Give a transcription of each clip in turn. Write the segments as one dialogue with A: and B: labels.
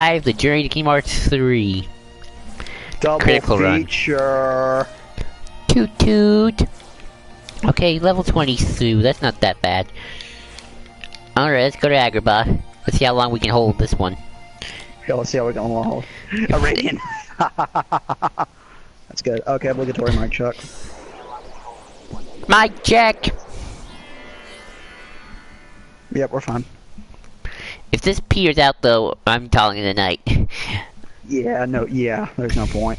A: The Journey to Kingdom Hearts 3.
B: Double
A: Critical
B: feature.
A: Run. Toot toot. Okay, level 22. That's not that bad. Alright, let's go to Agrabah. Let's see how long we can hold this one.
B: Yeah, let's see how we're going to hold. Arabian. That's good. Okay, obligatory mic check.
A: Mic check!
B: Yep, we're fine.
A: If this peters out though, I'm calling it a night.
B: Yeah, there's no point.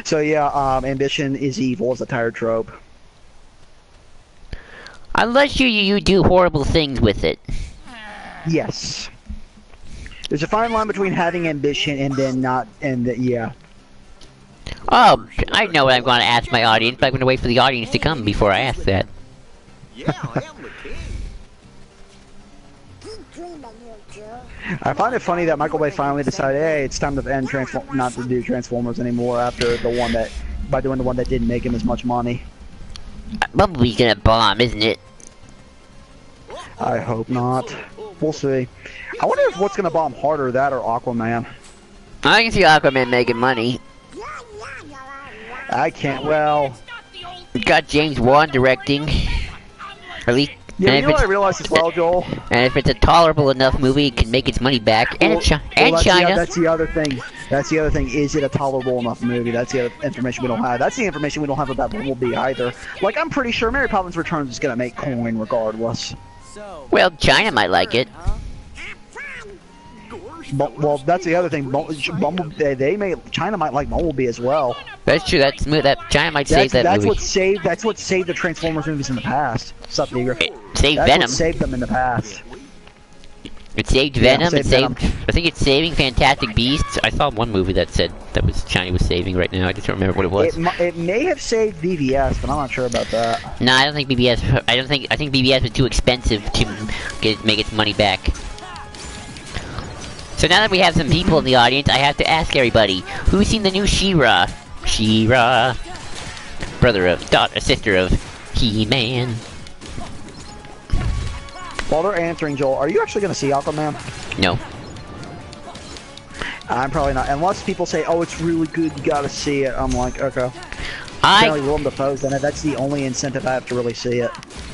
B: So yeah, ambition is evil is a tired trope.
A: Unless you do horrible things with it.
B: Yes. There's a fine line between having ambition and then not, yeah.
A: Oh, I know what I'm going to ask my audience, but I'm going to wait for the audience to come before I ask that.
C: Yeah, I am the king.
B: I find it funny that Michael Bay finally decided, hey, it's time to end not to do Transformers anymore after by doing the one that didn't make him as much money.
A: Bumblebee's gonna bomb, isn't it?
B: I hope not. We'll see. I wonder if what's gonna bomb harder, that or Aquaman.
A: I can see Aquaman making money.
B: I can't, well...
A: We got James Wan directing. Or at least...
B: Yeah, you know what I realized as well, Joel?
A: And if it's a tolerable enough movie, it can make its money back. And China.
B: That's the other thing. That's the other thing. Is it a tolerable enough movie? That's the other information we don't have. That's the information we don't have about Bumblebee either. Like, I'm pretty sure Mary Poppins Returns is gonna make coin regardless.
A: Well, China might like it.
B: Well, that's the other thing. China might like Bumblebee as well.
A: That's true. That China might save that movie.
B: That's what saved the Transformers movies in the past. Sup, Digger?
A: It saved
B: Venom.
A: Venom.
B: What saved them in the past.
A: It saved Venom. It saved. I think it's saving Fantastic Beasts. I saw one movie that said that was China was saving right now. I just don't remember what it was.
B: It may have saved BVS, but I'm not sure about that.
A: No, I don't think BBS. I think BBS was too expensive to make its money back. So now that we have some people in the audience, I have to ask everybody, who's seen the new She-Ra? She-Ra, sister of He-Man.
B: While they're answering, Joel, are you actually going to see Aquaman?
A: No.
B: I'm probably not. Unless people say, oh, it's really good, you got to see it. I'm like, okay. Willem Dafoe's in it. That's the only incentive I have to really see it.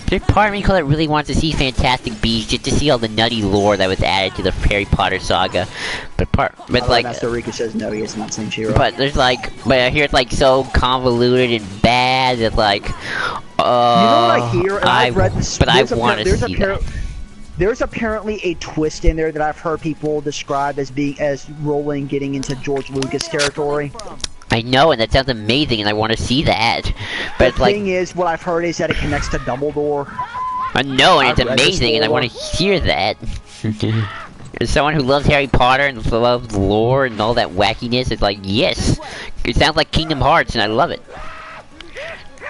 A: There's part of me that really wants to see Fantastic Beasts just to see all the nutty lore that was added to the Harry Potter saga. But like,
B: Master Rika says no, he has not seen She-Ra.
A: But I hear it's like so convoluted and bad that like,
B: you know what I hear? And I've read this,
A: but I want to see that.
B: There's apparently a twist in there that I've heard people describe as Rowling getting into George Lucas territory.
A: I know, and that sounds amazing, and I want to see that. But
B: the thing is, what I've heard is that it connects to Dumbledore.
A: I know, and it's amazing, and I want to hear that. As someone who loves Harry Potter and loves lore and all that wackiness, it's like, yes, it sounds like Kingdom Hearts, and I love it.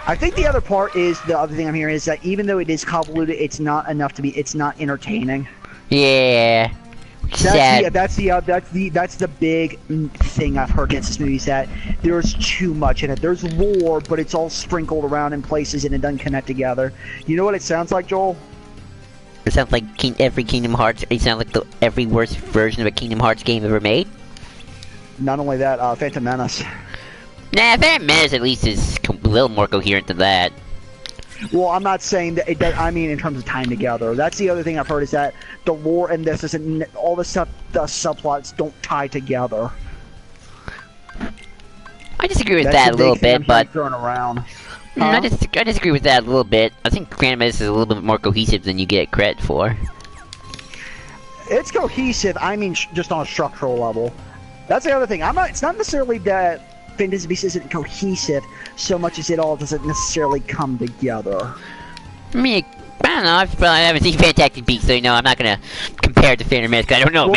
B: I think the other part is, the other thing I'm hearing is that even though it is convoluted, it's not enough to be, it's not entertaining.
A: Yeah.
B: That's the big thing I've heard against this movie, is that there's too much in it. There's lore, but it's all sprinkled around in places and it doesn't connect together. You know what it sounds like, Joel?
A: It sounds like every Kingdom Hearts. It sounds like every worst version of a Kingdom Hearts game ever made.
B: Not only that, Phantom Menace.
A: Nah, Phantom Menace at least is a little more coherent than that.
B: Well, I'm not saying that. I mean, in terms of time together. That's the other thing I've heard, is that the lore and this isn't all the stuff. The subplots don't tie together.
A: I disagree with that a little bit, but
B: thrown around.
A: I disagree with that a little bit. I think Phantom Menace is a little bit more cohesive than you get credit for.
B: It's cohesive. I mean, just on a structural level. That's the other thing. It's not necessarily that Fantasy Beasts isn't cohesive so much as it all doesn't necessarily come together.
A: I mean, I don't know. I haven't seen Fantastic Beasts, so I'm not gonna compare it to Phantom Menace. I don't know.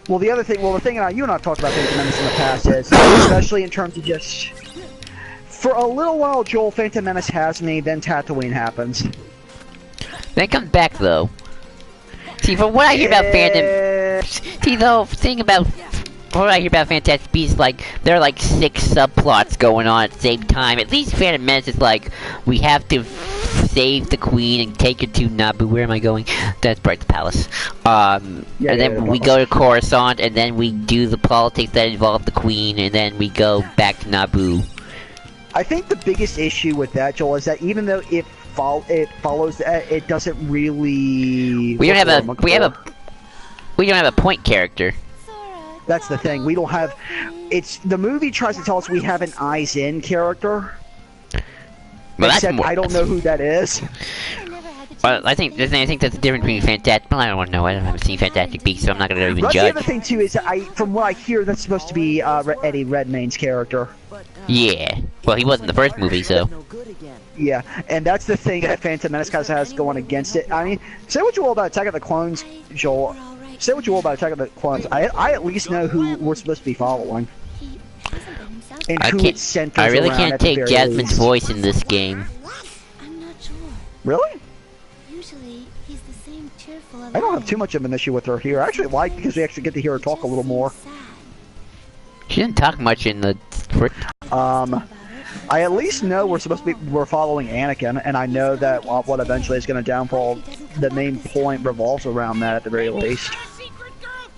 B: Well, the thing you and I have talked about Phantom Menace in the past is, especially in terms of just, for a little while, Joel, Phantom Menace has me, then Tatooine happens.
A: Then it comes back though. See, from what I hear about Phantom, see though, thing about what I hear about Fantastic Beasts, like, there are like 6 subplots going on at the same time. At least Phantom Menace is like, we have to save the Queen and take her to Naboo. Where am I going? That's Bright the Palace. And then we go to Coruscant, and then we do the politics that involve the Queen, and then we go back to Naboo.
B: I think the biggest issue with that, Joel, is that even though it follows that, it doesn't really.
A: We don't have a point character.
B: That's the thing. We don't have. It's the movie tries to tell us we have an eyes in character.
A: Well,
B: except I don't know who that is.
A: Well, I think that's the difference between Fantastic. Well, I don't know. I haven't seen Fantastic Beasts, so I'm not gonna even judge.
B: The other thing too is that from what I hear, that's supposed to be Eddie Redmayne's character.
A: Yeah. Well, he wasn't the first movie, so.
B: Yeah, and that's the thing that Phantom Menace has going against it. I mean, say what you will about Attack of the Clones, Joel. Say what you will about Attack of the Clones. I at least know who we're supposed to be following. And who it centers
A: I really
B: around
A: can't
B: at the
A: take
B: very
A: Jasmine's
B: least.
A: voice in this game.
D: I'm not sure.
B: Really?
D: Usually, he's the same cheerful.
B: I don't have too much of an issue with her here. I actually like because we actually get to hear her talk a little more.
A: She didn't talk much in the.
B: I at least know we're following Anakin, and I know that what eventually is going to downfall. The main point revolves around that at the very least.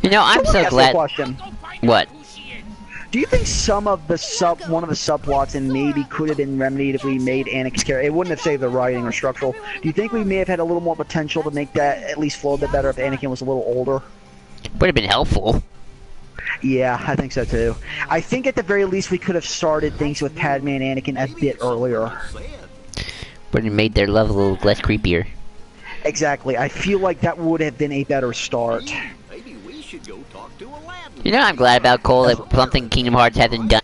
A: You know, I'm so glad.
B: Question.
A: What?
B: Do you think some of the one of the subplots and maybe could have been remedied if we made Anakin's character? It wouldn't have saved the writing or structural. Do you think we may have had a little more potential to make that at least flow a bit better if Anakin was a little older?
A: Would have been helpful.
B: Yeah, I think so too. I think at the very least we could have started things with Padme and Anakin a bit earlier.
A: Would have made their love a little less creepier.
B: Exactly. I feel like that would have been a better start.
C: Maybe we should go talk to Aladdin.
A: You know, I'm glad about Cole that something Kingdom Hearts hasn't done.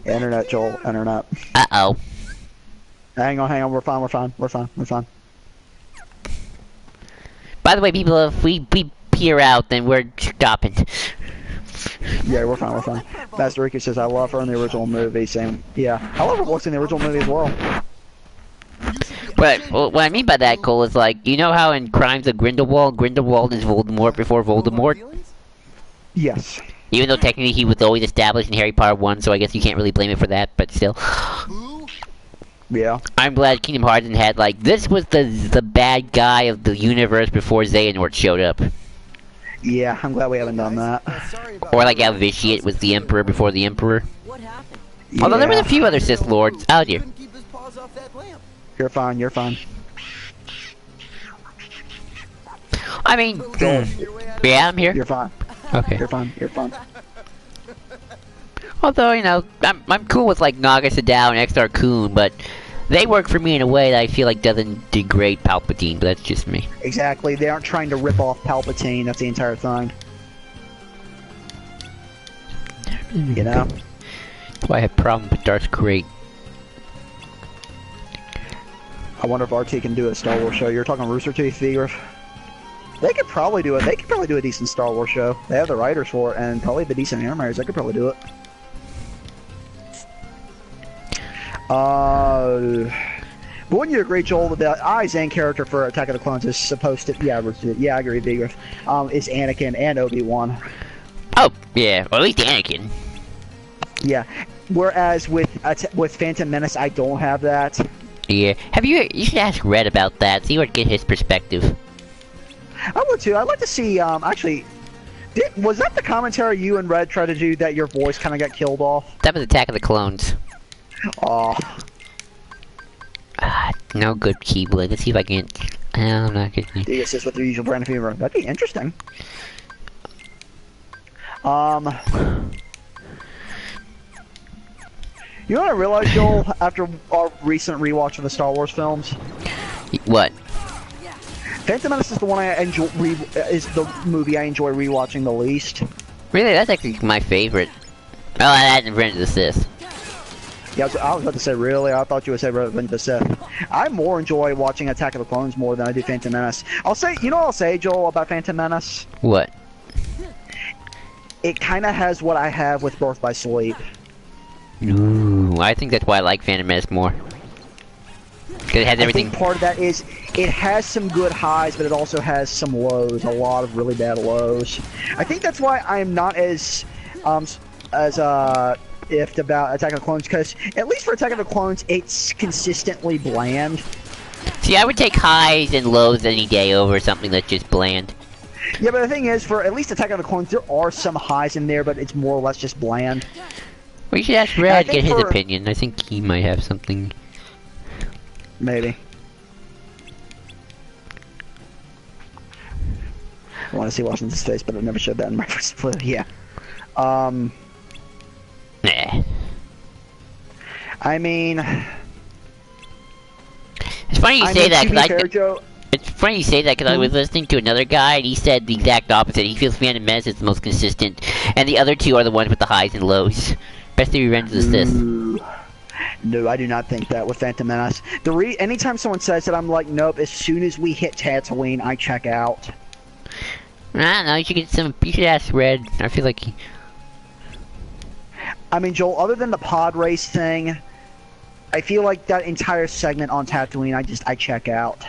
B: Internet, Joel. Internet.
A: Uh-oh.
B: Hang on. We're fine.
A: By the way, people, if we peer out, then we're stopping.
B: Yeah, we're fine. Master Riku says, I love her in the original movie. Same. Yeah. I love her voice in the original movie as well.
A: But what I mean by that, Cole, is like, you know how in Crimes of Grindelwald is Voldemort before Voldemort?
B: Yes.
A: Even though technically he was always established in Harry Potter 1, so I guess you can't really blame it for that, but still.
B: Yeah.
A: I'm glad Kingdom Hearts had, like, this was the bad guy of the universe before Xehanort showed up.
B: Yeah, I'm glad we haven't done that.
A: Or like how Vitiate was the Emperor before the Emperor.
B: Yeah.
A: Although there was a few other Sith Lords out here.
B: You're fine.
A: I mean, yeah, I'm here.
B: You're fine.
A: Okay.
B: You're fine.
A: Although, you know, I'm cool with like Naga Sadao and Exar Kun, but they work for me in a way that I feel like doesn't degrade Palpatine, but that's just me.
B: Exactly. They aren't trying to rip off Palpatine. That's the entire thing. You know?
A: That's why I have problems with Darth Krayt.
B: I wonder if RT can do a Star Wars show. You're talking Rooster Teeth, Vigriff? They could probably do it. They could probably do a decent Star Wars show. They have the writers for it, and probably the decent animators. They could probably do it. But wouldn't you agree, Joel, that the Aizen character for Attack of the Clones is supposed to... Yeah, I agree, Vigriff. Is Anakin and Obi-Wan.
A: Oh, yeah. Or at least Anakin.
B: Yeah. Whereas with Phantom Menace, I don't have that.
A: Yeah. You should ask Red about that. See where to get his perspective.
B: I would too. I'd like to see, actually... was that the commentary you and Red tried to do that your voice kind of got killed off?
A: That was Attack of the Clones.
B: Oh.
A: No good Keyblade. Let's see if I can... I'm not getting...
B: Do you assist with your usual brand of humor? That'd be interesting. You know what I realized, Joel, after our recent rewatch of the Star Wars films?
A: What?
B: Phantom Menace is the one I enjoy. Is the movie I enjoy rewatching the least.
A: Really, that's actually my favorite. Oh, that's Revenge of the Sith.
B: Yeah, I was about to say, really? I thought you would say Revenge of the Sith. I more enjoy watching Attack of the Clones more than I do Phantom Menace. I'll say, you know what I'll say, Joel, about Phantom Menace?
A: What?
B: It kind of has what I have with Birth by Sleep.
A: Ooh, I think that's why I like Phantom Menace more. Because it has
B: I
A: everything.
B: think part of that is it has some good highs, but it also has some lows, a lot of really bad lows. I think that's why I am not as iffed about Attack of the Clones, because at least for Attack of the Clones, it's consistently bland.
A: See, I would take highs and lows any day over something that's just bland.
B: Yeah, but the thing is, for at least Attack of the Clones, there are some highs in there, but it's more or less just bland.
A: We should ask Red to get his opinion. I think he might have something.
B: Maybe. I want to see Washington's face, but I never showed that in my first flip. Yeah.
A: Nah.
B: I mean...
A: It's funny you say that, because
B: Joe,
A: it's funny you say that, because I was listening to another guy, and he said the exact opposite. He feels Phantom Menace is the most consistent, and the other two are the ones with the highs and lows. Best of Revenge of the Sith.
B: No, I do not think that with Phantom Menace. Anytime someone says that, I'm like, nope, as soon as we hit Tatooine, I check out.
A: I don't know, you should ask Red. I feel like he...
B: I mean, Joel, other than the pod race thing, I feel like that entire segment on Tatooine, I check out.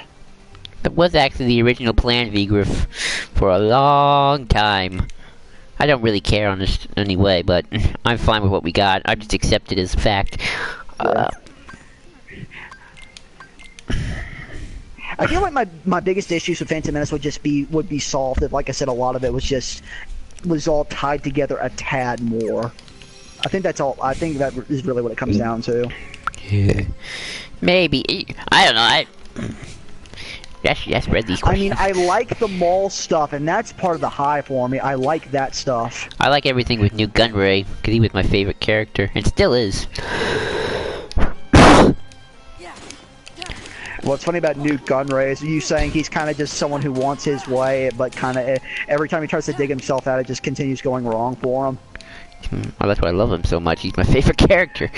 A: That was actually the original plan, V-Griff, for a long time. I don't really care on this anyway, but I'm fine with what we got. I just accept it as fact.
B: I feel like my biggest issues with Phantom Menace would be solved if, like I said, a lot of it was all tied together a tad more. I think that's all. I think that is really what it comes down to.
A: Yeah. Maybe. I don't know. Yes, read these questions.
B: I mean, I like the mall stuff, and that's part of the high for me. I like that stuff.
A: I like everything with Newt Gunray, because he was my favorite character, and still is.
B: What's funny about Newt Gunray is you saying he's kind of just someone who wants his way, but kind of every time he tries to dig himself out, it just continues going wrong for him.
A: Well, that's why I love him so much. He's my favorite character.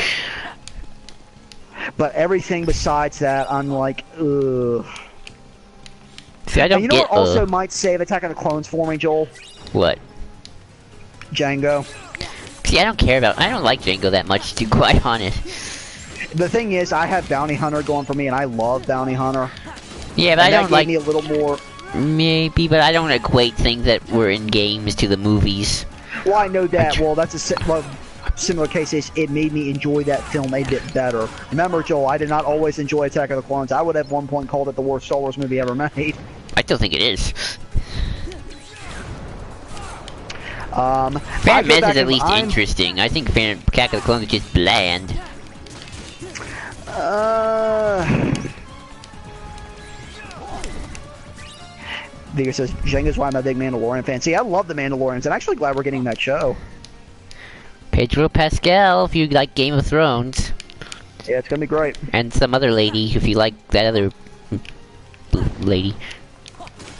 B: But everything besides that, I'm like, ugh.
A: See, I don't
B: and you know what also might save Attack of the Clones for me, Joel?
A: What?
B: Django.
A: See, I don't like Django that much, to be quite honest.
B: The thing is, I have Bounty Hunter going for me, and I love Bounty Hunter.
A: Yeah, but I don't like...
B: me a little more...
A: Maybe, but I don't equate things that were in games to the movies.
B: Well, I know that. Well, that's a similar case. Is it made me enjoy that film a bit better. Remember, Joel, I did not always enjoy Attack of the Clones. I would have at one point called it the worst Star Wars movie ever made.
A: I still think it is. Phantom Menace is at least interesting. I think Attack of the Clones is just bland.
B: Vigor says, Django's why I'm a big Mandalorian fan. See, I love the Mandalorians. I'm actually glad we're getting that show.
A: Pedro Pascal, if you like Game of Thrones.
B: Yeah, it's gonna be great.
A: And some other lady, if you like that other lady.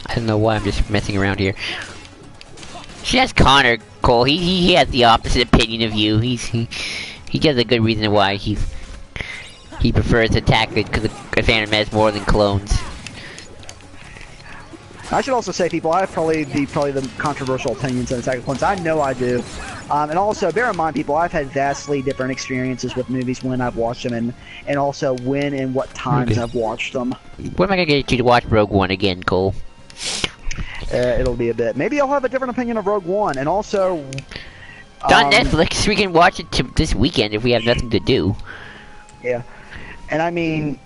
A: I don't know why I'm just messing around here. She has Connor, Cole. He has the opposite opinion of you. He has a good reason why he prefers Attack the Phantom Menace more than Clones.
B: I should also say, people, I have probably the controversial opinions on Attack of the Clones. I know I do. And also, bear in mind, people, I've had vastly different experiences with movies when I've watched them, and also when and what times I've watched them.
A: When am I going to get you to watch Rogue One again, Cole?
B: It'll be a bit. Maybe I'll have a different opinion of Rogue One, and also...
A: It's on Netflix. We can watch it this weekend if we have nothing to do.
B: Yeah. And I mean,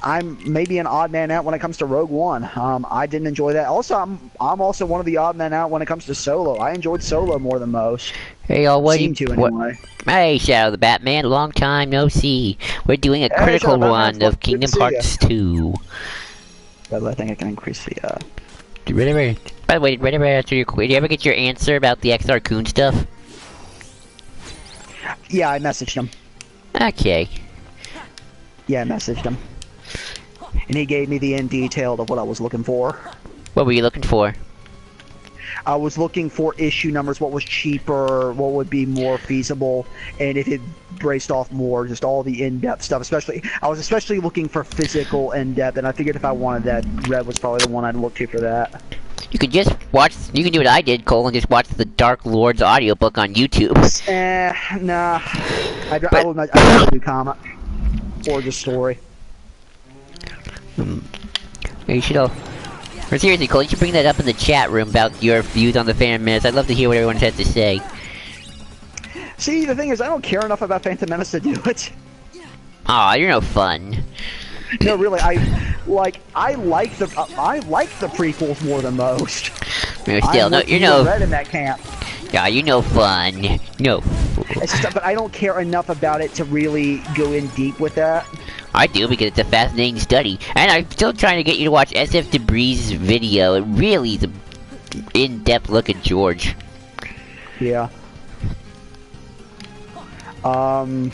B: I'm maybe an odd man out when it comes to Rogue One. I didn't enjoy that. Also, I'm also one of the odd men out when it comes to Solo. I enjoyed Solo more than most.
A: Hey, y'all,
B: anyway.
A: Hey, Shadow the Batman, long time no see. We're doing a critical run of Kingdom Hearts 2.
B: By the way, I think I can increase the,
A: By the way, did you ever get your answer about the XR Coon stuff?
B: Yeah, I messaged him.
A: Okay.
B: Yeah, I messaged him. And he gave me the in detail of what I was looking for.
A: What were you looking for?
B: I was looking for issue numbers, what was cheaper, what would be more feasible, and if it braced off more, just all the in-depth stuff. I was especially looking for physical in-depth, and I figured if I wanted that, Red was probably the one I'd look to for that.
A: You can do what I did, Cole, and just watch the Dark Lord's audiobook on YouTube.
B: Nah. I'd rather do comic or just story.
A: You should all. Or seriously, Cole, you should bring that up in the chat room about your views on the Phantom Menace. I'd love to hear what everyone has to say.
B: See, the thing is, I don't care enough about Phantom Menace to do it.
A: Aw, you're no fun.
B: No, really, I like the prequels more than most.
A: Still, no, you're no.
B: Red in that camp.
A: Yeah, you're no fun. No.
B: It's just, but I don't care enough about it to really go in deep with that.
A: I do, because it's a fascinating study. And I'm still trying to get you to watch SF Debris' video. It really is an in-depth look at George.
B: Yeah.
A: Come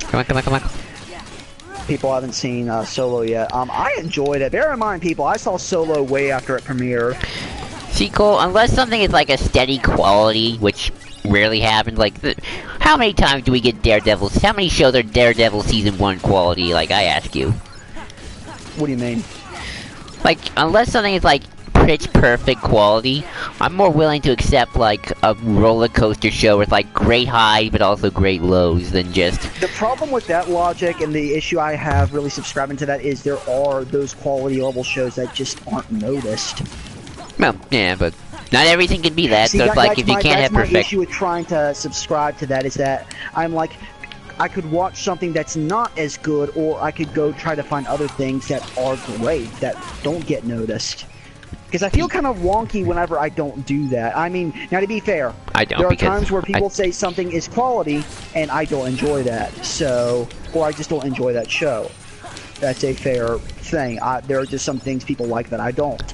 A: on.
B: People haven't seen Solo yet. I enjoyed it. Bear in mind, people, I saw Solo way after it premiered.
A: See, Cole, unless something is like a steady quality, which rarely happens, like, how many times do we get Daredevil? How many shows are Daredevil Season 1 quality, like, I ask you?
B: What do you mean?
A: Like, unless something is like pitch perfect quality, I'm more willing to accept like a roller coaster show with like great highs but also great lows than just.
B: The problem with that logic and the issue I have really subscribing to that is there are those quality level shows that just aren't noticed.
A: Well, yeah, but not everything can be that.
B: See,
A: so it's like if you can't have perfect.
B: My issue with trying to subscribe to that is that I'm like, I could watch something that's not as good, or I could go try to find other things that are great that don't get noticed. Because I feel kind of wonky whenever I don't do that. I mean, now to be fair,
A: I don't,
B: there are times where people say something is quality, and I don't enjoy that. So, or I just don't enjoy that show. That's a fair thing. There are just some things people like that I don't.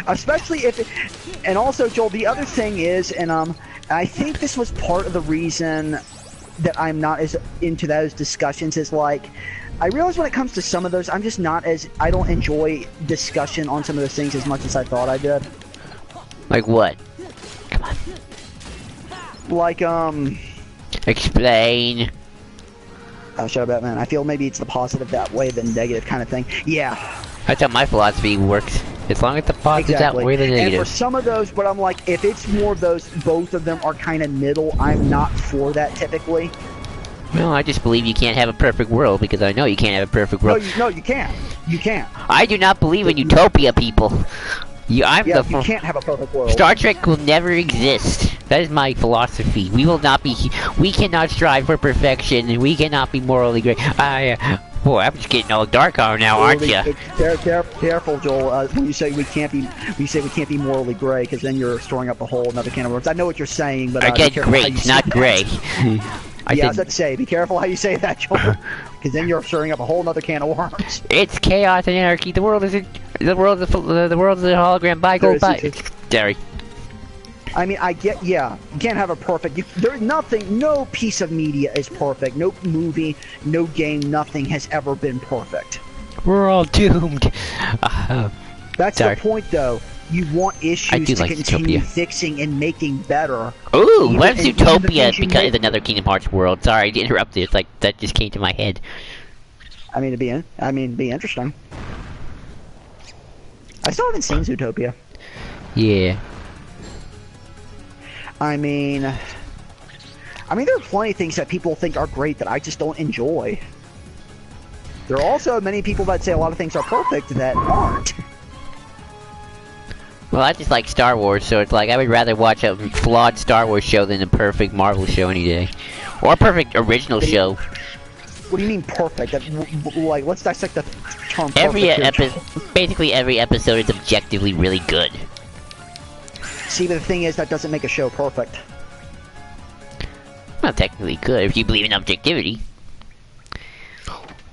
B: Especially if, and also Joel, the other thing is, and I think this was part of the reason that I'm not as into those discussions, is like, I realize when it comes to some of those, I'm just not as, I don't enjoy discussion on some of those things as much as I thought I did.
A: Like what? Come on.
B: Like,
A: explain.
B: Oh, shut up, Batman. I feel maybe it's the positive that way than negative kind of thing. Yeah.
A: That's how my philosophy works. As long as the positive that way than negative.
B: And for some of those, but I'm like, if it's more of those, both of them are kind of middle, I'm not for that typically.
A: Well, I just believe you can't have a perfect world, because I know you can't have a perfect world.
B: No, you can't. You can't.
A: I do not believe in utopia, people. You
B: can't have a perfect world.
A: Star Trek will never exist. That is my philosophy. We will not be. We cannot strive for perfection, and we cannot be morally great. Boy, I'm just getting all dark on now, aren't you?
B: Careful, Joel. When you say we can't be morally gray, because then you're storing up a whole another can of worms. I know what you're saying, but
A: I get great, not gray.
B: I was about to say, be careful how you say that, Joel, because then you're stirring up a whole other can of worms.
A: It's chaos and anarchy. The world is a hologram. Bye. Sorry.
B: I mean, yeah, you can't have a perfect, there's nothing, no piece of media is perfect, no movie, no game, nothing has ever been perfect.
A: We're all doomed.
B: That's the point, though. You want issues to
A: like
B: continue
A: Utopia.
B: Fixing and making better.
A: Ooh, what if Utopia because another Kingdom Hearts world? Sorry to interrupt you. It's like, that just came to my head.
B: I mean, it'd be interesting. I still haven't seen Zootopia.
A: Yeah.
B: I mean, there are plenty of things that people think are great that I just don't enjoy. There are also many people that say a lot of things are perfect that aren't.
A: Well, I just like Star Wars, so it's like I would rather watch a flawed Star Wars show than a perfect Marvel show any day. Or a perfect original show.
B: What do you mean perfect? Like, let's dissect the term perfect.
A: Basically every episode is objectively really good.
B: See, but the thing is, that doesn't make a show perfect.
A: Well, technically good, if you believe in objectivity.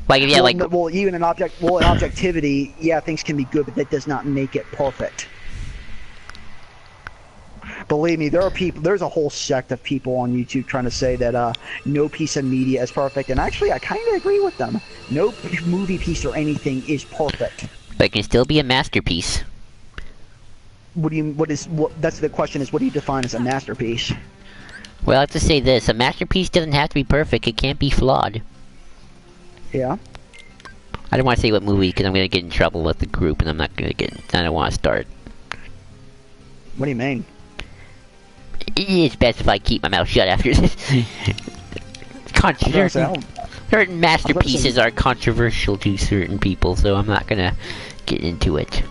A: Like, if you had,
B: well, even in objectivity, yeah, things can be good, but that does not make it perfect. Believe me, there's a whole sect of people on YouTube trying to say that no piece of media is perfect, and actually I kind of agree with them. No movie piece or anything is perfect.
A: But it can still be a masterpiece.
B: That's the question, is what do you define as a masterpiece?
A: Well, I have to say this, a masterpiece doesn't have to be perfect, it can't be flawed.
B: Yeah.
A: I don't want to say what movie because I'm gonna get in trouble with the group, and I'm not gonna get. I don't want to start.
B: What do you mean?
A: It's best if I keep my mouth shut after this. Certain masterpieces are controversial to certain people, so I'm not gonna get into it.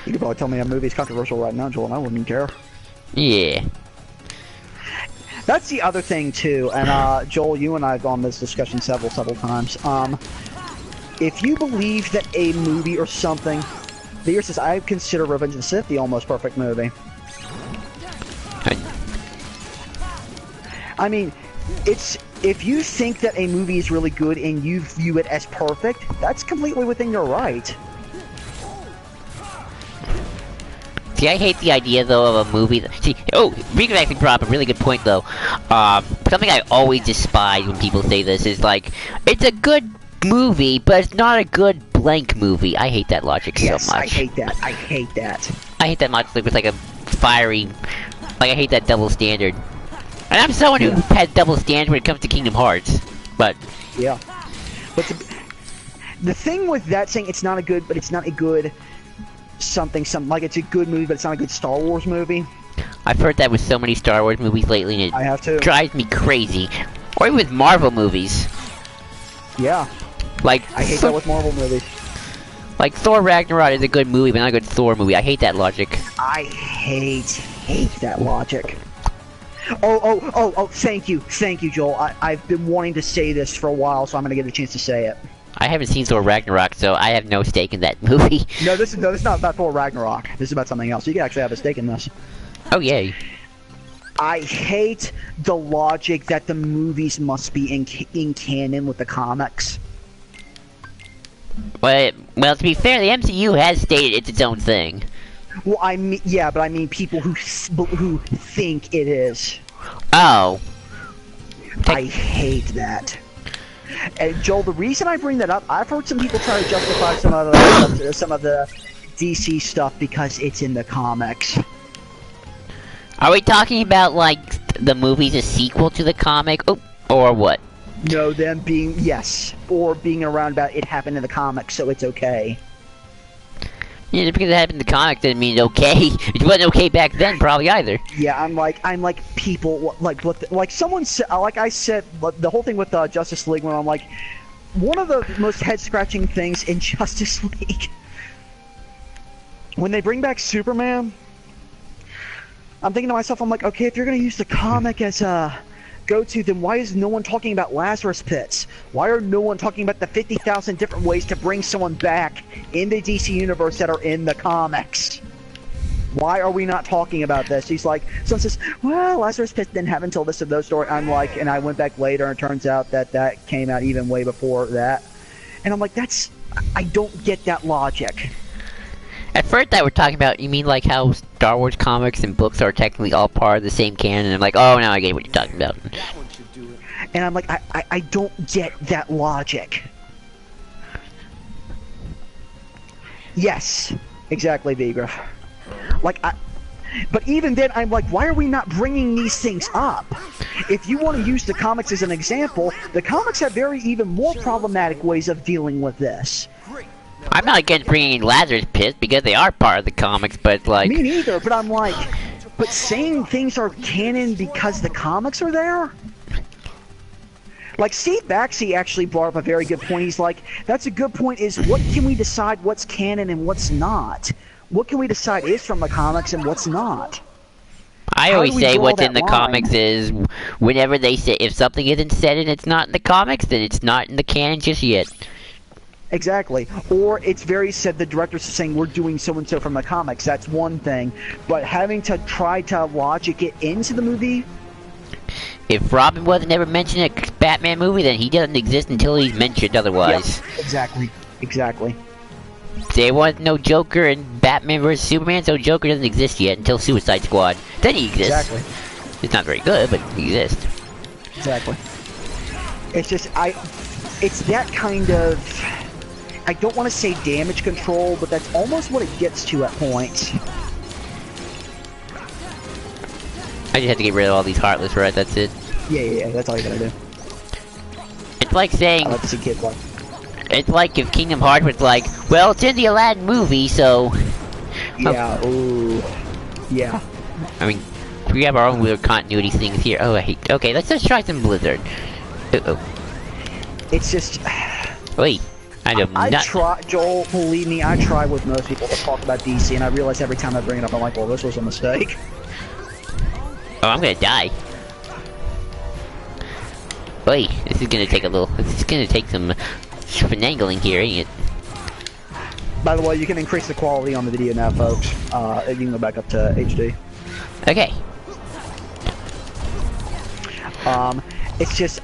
B: You could probably tell me a movie's controversial right now, Joel, and I wouldn't care.
A: Yeah.
B: That's the other thing too, and Joel, you and I have gone this discussion several times. If you believe that a movie or something, the year says I consider Revenge of the Sith the almost perfect movie. I mean, it's if you think that a movie is really good and you view it as perfect, that's completely within your right.
A: See, I hate the idea though of a movie that, see, Regan actually brought up a really good point though. Something I always despise when people say this is like, it's a good movie, but it's not a good blank movie. I hate that logic so much.
B: I hate that. I hate that.
A: I hate that logic with like a fiery, like I hate that double standard. And I'm someone who has double standards when it comes to Kingdom Hearts, but...
B: Yeah. But the thing with that saying it's not a good, but it's not a good something, like it's a good movie, but it's not a good Star Wars movie.
A: I've heard that with so many Star Wars movies lately, and it drives me crazy. Or even with Marvel movies.
B: Yeah.
A: Like,
B: I hate that with Marvel movies.
A: Like, Thor Ragnarok is a good movie, but not a good Thor movie. I hate that logic.
B: I hate that logic. Oh, thank you, Joel. I've been wanting to say this for a while, so I'm gonna get a chance to say it.
A: I haven't seen Thor Ragnarok, so I have no stake in that movie.
B: No, this is not about Thor Ragnarok. This is about something else. You can actually have a stake in this.
A: Oh, yay.
B: I hate the logic that the movies must be in canon with the comics.
A: Well, to be fair, the MCU has stated it's its own thing.
B: Well, I mean, yeah, but I mean people who think it is.
A: Oh.
B: I hate that. And Joel, the reason I bring that up, I've heard some people try to justify some of the DC stuff because it's in the comics.
A: Are we talking about like the movie's a sequel to the comic, or what?
B: No, them being or being around about it happened in the comics, so it's okay.
A: Yeah, just because it happened in the comics didn't mean it's okay. It wasn't okay back then, probably either.
B: Yeah, I'm like people like someone said, like I said, the whole thing with Justice League, when I'm like, one of the most head-scratching things in Justice League, when they bring back Superman, I'm thinking to myself, I'm like, okay, if you're gonna use the comic as a go-to, then why is no one talking about Lazarus pits? Why are no one talking about the 50,000 different ways to bring someone back in the DC universe that are in the comics? Why are we not talking about this? He's like, someone says, well, Lazarus pits didn't happen until this and those story. I'm like, and I went back later and it turns out that came out even way before that. And I'm like, I don't get that logic.
A: At first I were talking about, you mean like how Star Wars comics and books are technically all part of the same canon, and I'm like, oh, now I get what you're talking about.
B: And I'm like, I don't get that logic. Yes, exactly, Vigriff. Like, but even then, I'm like, why are we not bringing these things up? If you want to use the comics as an example, the comics have even more problematic ways of dealing with this.
A: I'm not against bringing in Lazarus pits because they are part of the comics, but like...
B: Me neither, but I'm like... But saying things are canon because the comics are there? Like, Steve Baxi actually brought up a very good point. He's like, that's a good point, is what can we decide what's canon and what's not? What can we decide is from the comics and what's not?
A: I always say what's in the comics is, whenever they say, if something isn't said and it's not in the comics, then it's not in the canon just yet.
B: Exactly. Or it's very said the director's saying we're doing so-and-so from the comics. That's one thing. But having to try to logic it into the movie...
A: If Robin wasn't ever mentioned in a Batman movie, then he doesn't exist until he's mentioned otherwise.
B: Yep, exactly. Exactly.
A: There was no Joker in Batman vs. Superman, so Joker doesn't exist yet until Suicide Squad. Then he exists.
B: Exactly.
A: It's not very good, but he exists.
B: Exactly. It's just, it's that kind of... I don't want to say damage control, but that's almost what it gets to at points.
A: I just have to get rid of all these Heartless, right? That's it.
B: Yeah, that's all you gotta do.
A: It's like saying...
B: I like to see kids like...
A: It's like if Kingdom Hearts was like, well, it's in the Aladdin movie, so...
B: Yeah, ooh. Yeah.
A: I mean, we have our own weird continuity things here. Oh, I hate... Okay, let's just try some Blizzard. Uh-oh.
B: It's just...
A: Wait.
B: I try, Joel, believe me, I try with most people to talk about DC, and I realize every time I bring it up, I'm like, well, this was a mistake.
A: Oh, I'm gonna die. Wait, this is gonna take a little... This is gonna take some finagling here, ain't it?
B: By the way, you can increase the quality on the video now, folks. You can go back up to HD.
A: Okay.
B: It's just...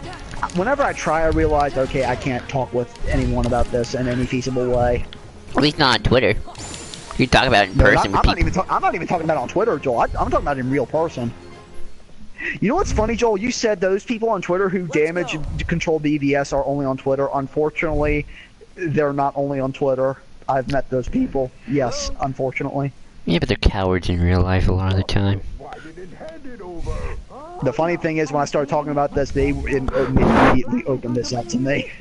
B: Whenever I try, I realize, okay, I can't talk with anyone about this in any feasible way.
A: At least not on Twitter. You talk about it in person with people.
B: I'm not even talking about it on Twitter, Joel. I'm talking about it in real person. You know what's funny, Joel? You said those people on Twitter who damage and control BVS are only on Twitter. Unfortunately, they're not only on Twitter. I've met those people. Yes, unfortunately.
A: Yeah, but they're cowards in real life a lot of the time.
B: The funny thing is, when I started talking about this, they immediately opened this up to me.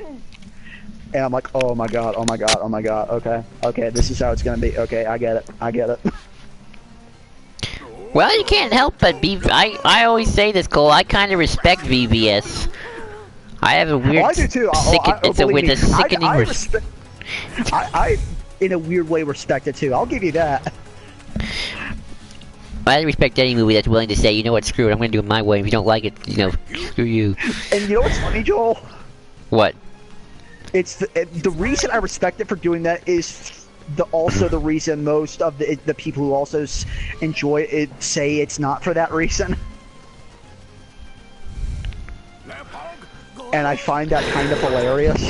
B: And I'm like, oh my god, oh my god, oh my god, okay. Okay, this is how it's gonna be. Okay, I get it. I get it.
A: Well, you can't help but I always say this, Cole. I kind of respect VBS. I have a weird...
B: I do too. I, in a weird way, respect it too. I'll give you that.
A: I respect any movie that's willing to say, you know what, screw it, I'm gonna do it my way. If you don't like it, you know, screw you.
B: And you know what's funny, Joel?
A: What?
B: It's the reason I respect it for doing that is also the reason most of the people who also enjoy it say it's not for that reason. And I find that kind of hilarious.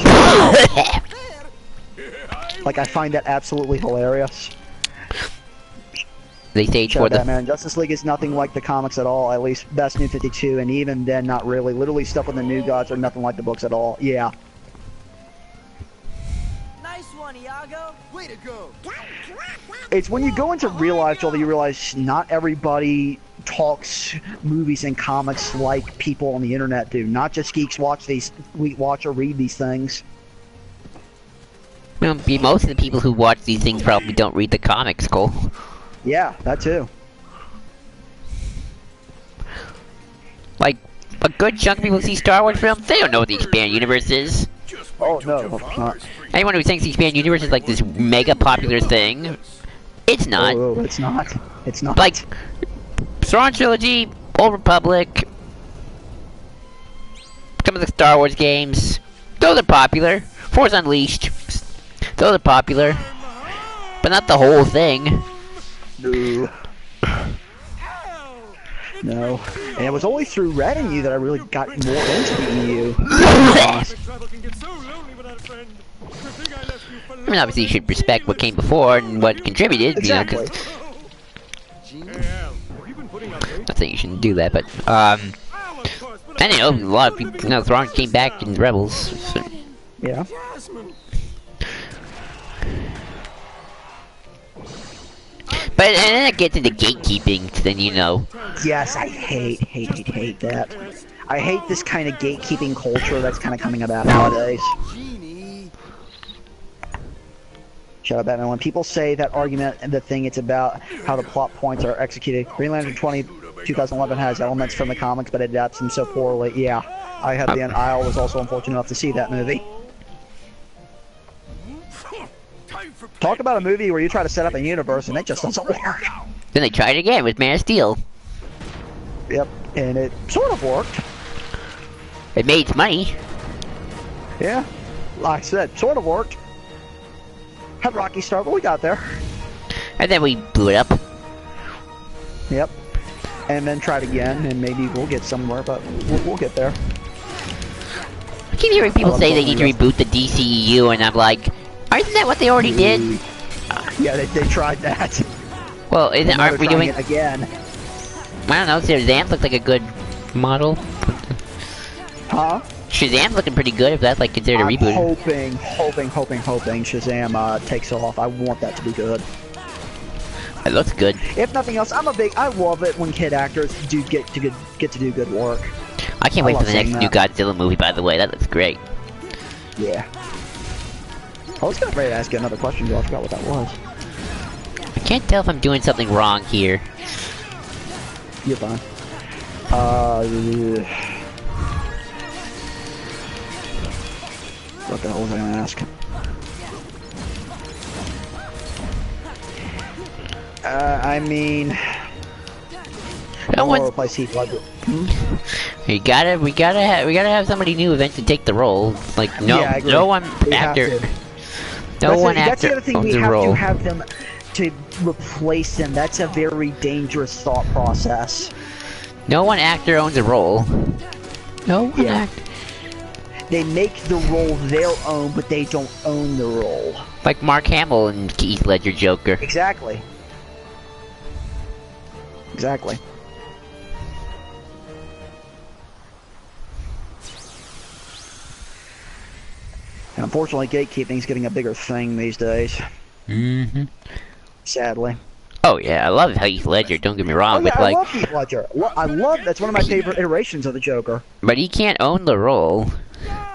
B: Like, I find that absolutely hilarious.
A: They say for the
B: Batman. Justice League is nothing like the comics at all, at least best New 52, and even then, not really. Literally, stuff with the New Gods are nothing like the books at all. Yeah.
E: Nice one, Iago. Way to go.
B: It's when you go into real life, Joel, that you realize not everybody talks movies and comics like people on the internet do. Not just geeks watch or read these things.
A: Well, most of the people who watch these things probably don't read the comics, Cole.
B: Yeah, that too.
A: Like, a good chunk of people who see Star Wars films, they don't know what the expanded universe is.
B: Oh, no, it's not.
A: Anyone who thinks the expanded universe is like this mega popular thing, it's not.
B: Oh, it's not. It's not.
A: Like, Thrawn Trilogy, Old Republic, some of the Star Wars games, those are popular. Force Unleashed, those are popular. But not the whole thing.
B: No. No. And it was only through reading you that I really got more into the EU.
A: I mean, obviously you should respect what came before and what contributed,
B: exactly.
A: You know, not saying you shouldn't do that, but, and you know, a lot of people, you know, Thrawn came back in Rebels, so.
B: Yeah.
A: But and then it gets into gatekeeping, then you know.
B: Yes, I hate that. I hate this kind of gatekeeping culture that's kind of coming about nowadays. Shut up, Batman. When people say that argument and the thing, it's about how the plot points are executed. Green Lantern 2011 has elements from the comics, but it adapts them so poorly. Yeah, I was also unfortunate enough to see that movie. Talk about a movie where you try to set up a universe and it just doesn't work.
A: Then they tried again with Man of Steel.
B: Yep, and it sort of worked.
A: It made its money.
B: Yeah, like I said, sort of worked. Had rocky start, but we got there.
A: And then we blew it up.
B: Yep. And then tried again, and maybe we'll get somewhere, but we'll get there.
A: I keep hearing people say they need to reboot the DCEU, and I'm like, isn't that what they already did?
B: Yeah, they tried that.
A: Well, aren't we doing
B: it again?
A: I don't know. Shazam looked like a good model.
B: Huh?
A: Shazam's looking pretty good if that's like considered a reboot.
B: I'm hoping Shazam takes off. I want that to be good.
A: It looks good.
B: If nothing else, I love it when kid actors get to do good work.
A: I can't wait for the next new Godzilla movie. By the way, that looks great.
B: Yeah. I was gonna ready to ask you another question, but I forgot what that was.
A: I can't tell if I'm doing something wrong here.
B: You're fine. What the hell was I gonna ask? I mean,
A: No
B: or
A: one's,
B: replace Heath Ledger.
A: we gotta have somebody new eventually take the role. Like no,
B: Yeah, I agree.
A: no one
B: We have
A: actor,
B: to.
A: no one
B: That's the
A: actor
B: other thing.
A: owns
B: We
A: the
B: have to
A: role.
B: have them to replace them. That's a very dangerous thought process.
A: No one actor owns a role. No one
B: Yeah.
A: actor.
B: They make the role their own, but they don't own the role.
A: Like Mark Hamill and Heath Ledger Joker.
B: Exactly. Exactly. And unfortunately, gatekeeping is getting a bigger thing these days.
A: Mm-hmm.
B: Sadly.
A: Oh yeah, I love Heath Ledger. Don't get me wrong,
B: Oh yeah,
A: but
B: I
A: like,
B: love Heath Ledger. I love. That's one of my favorite iterations of the Joker.
A: but he can't own the role.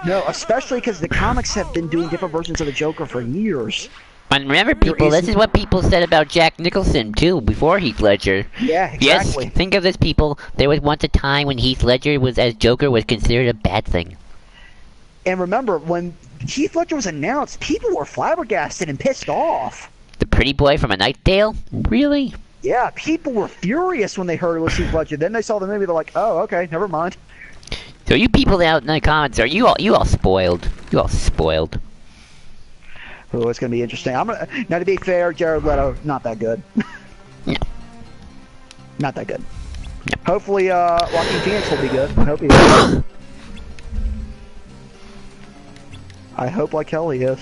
B: No, especially because the comics have been doing different versions of the Joker for years.
A: And remember, people, this is what people said about Jack Nicholson too before Heath Ledger.
B: Yeah, exactly.
A: Yes, think of this, people. There was once a time when Heath Ledger was as Joker was considered a bad thing.
B: And remember, when Heath Ledger was announced, people were flabbergasted and pissed off.
A: The pretty boy from A Knight's Tale? Really?
B: Yeah, people were furious when they heard it was Heath Ledger. Then they saw the movie, they're like, "Oh, okay, never mind."
A: So you people out in the comments, are you all spoiled? You all spoiled.
B: Oh, it's gonna be interesting. Now to be fair, Jared Leto, not that good.
A: No.
B: Not that good.
A: No.
B: Hopefully, Joaquin Phoenix will be good. I hope he is. I hope like hell he is.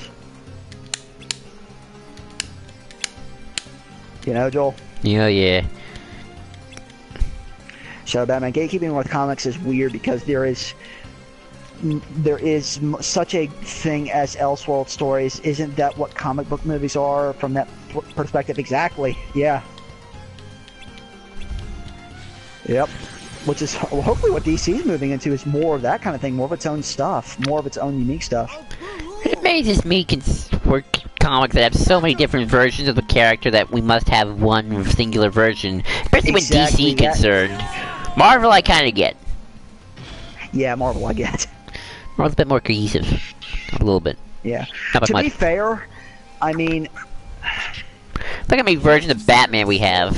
B: You know, Joel?
A: Yeah, yeah.
B: So Batman gatekeeping with comics is weird because there is such a thing as Elseworld stories. Isn't that what comic book movies are from that perspective? Exactly. Yeah. Yep. Which is hopefully what DC's moving into is more of that kind of thing, more of its own stuff, more of its own unique stuff.
A: It amazes me for comics that have so many different versions of the character that we must have one singular version. Especially
B: Exactly,
A: when DC concerned. Marvel I kind of get.
B: Yeah, Marvel, I get.
A: Marvel's a bit more cohesive. A little bit.
B: Yeah.
A: Not by
B: To
A: much.
B: be fair, I mean,
A: Look how many versions of Batman we have.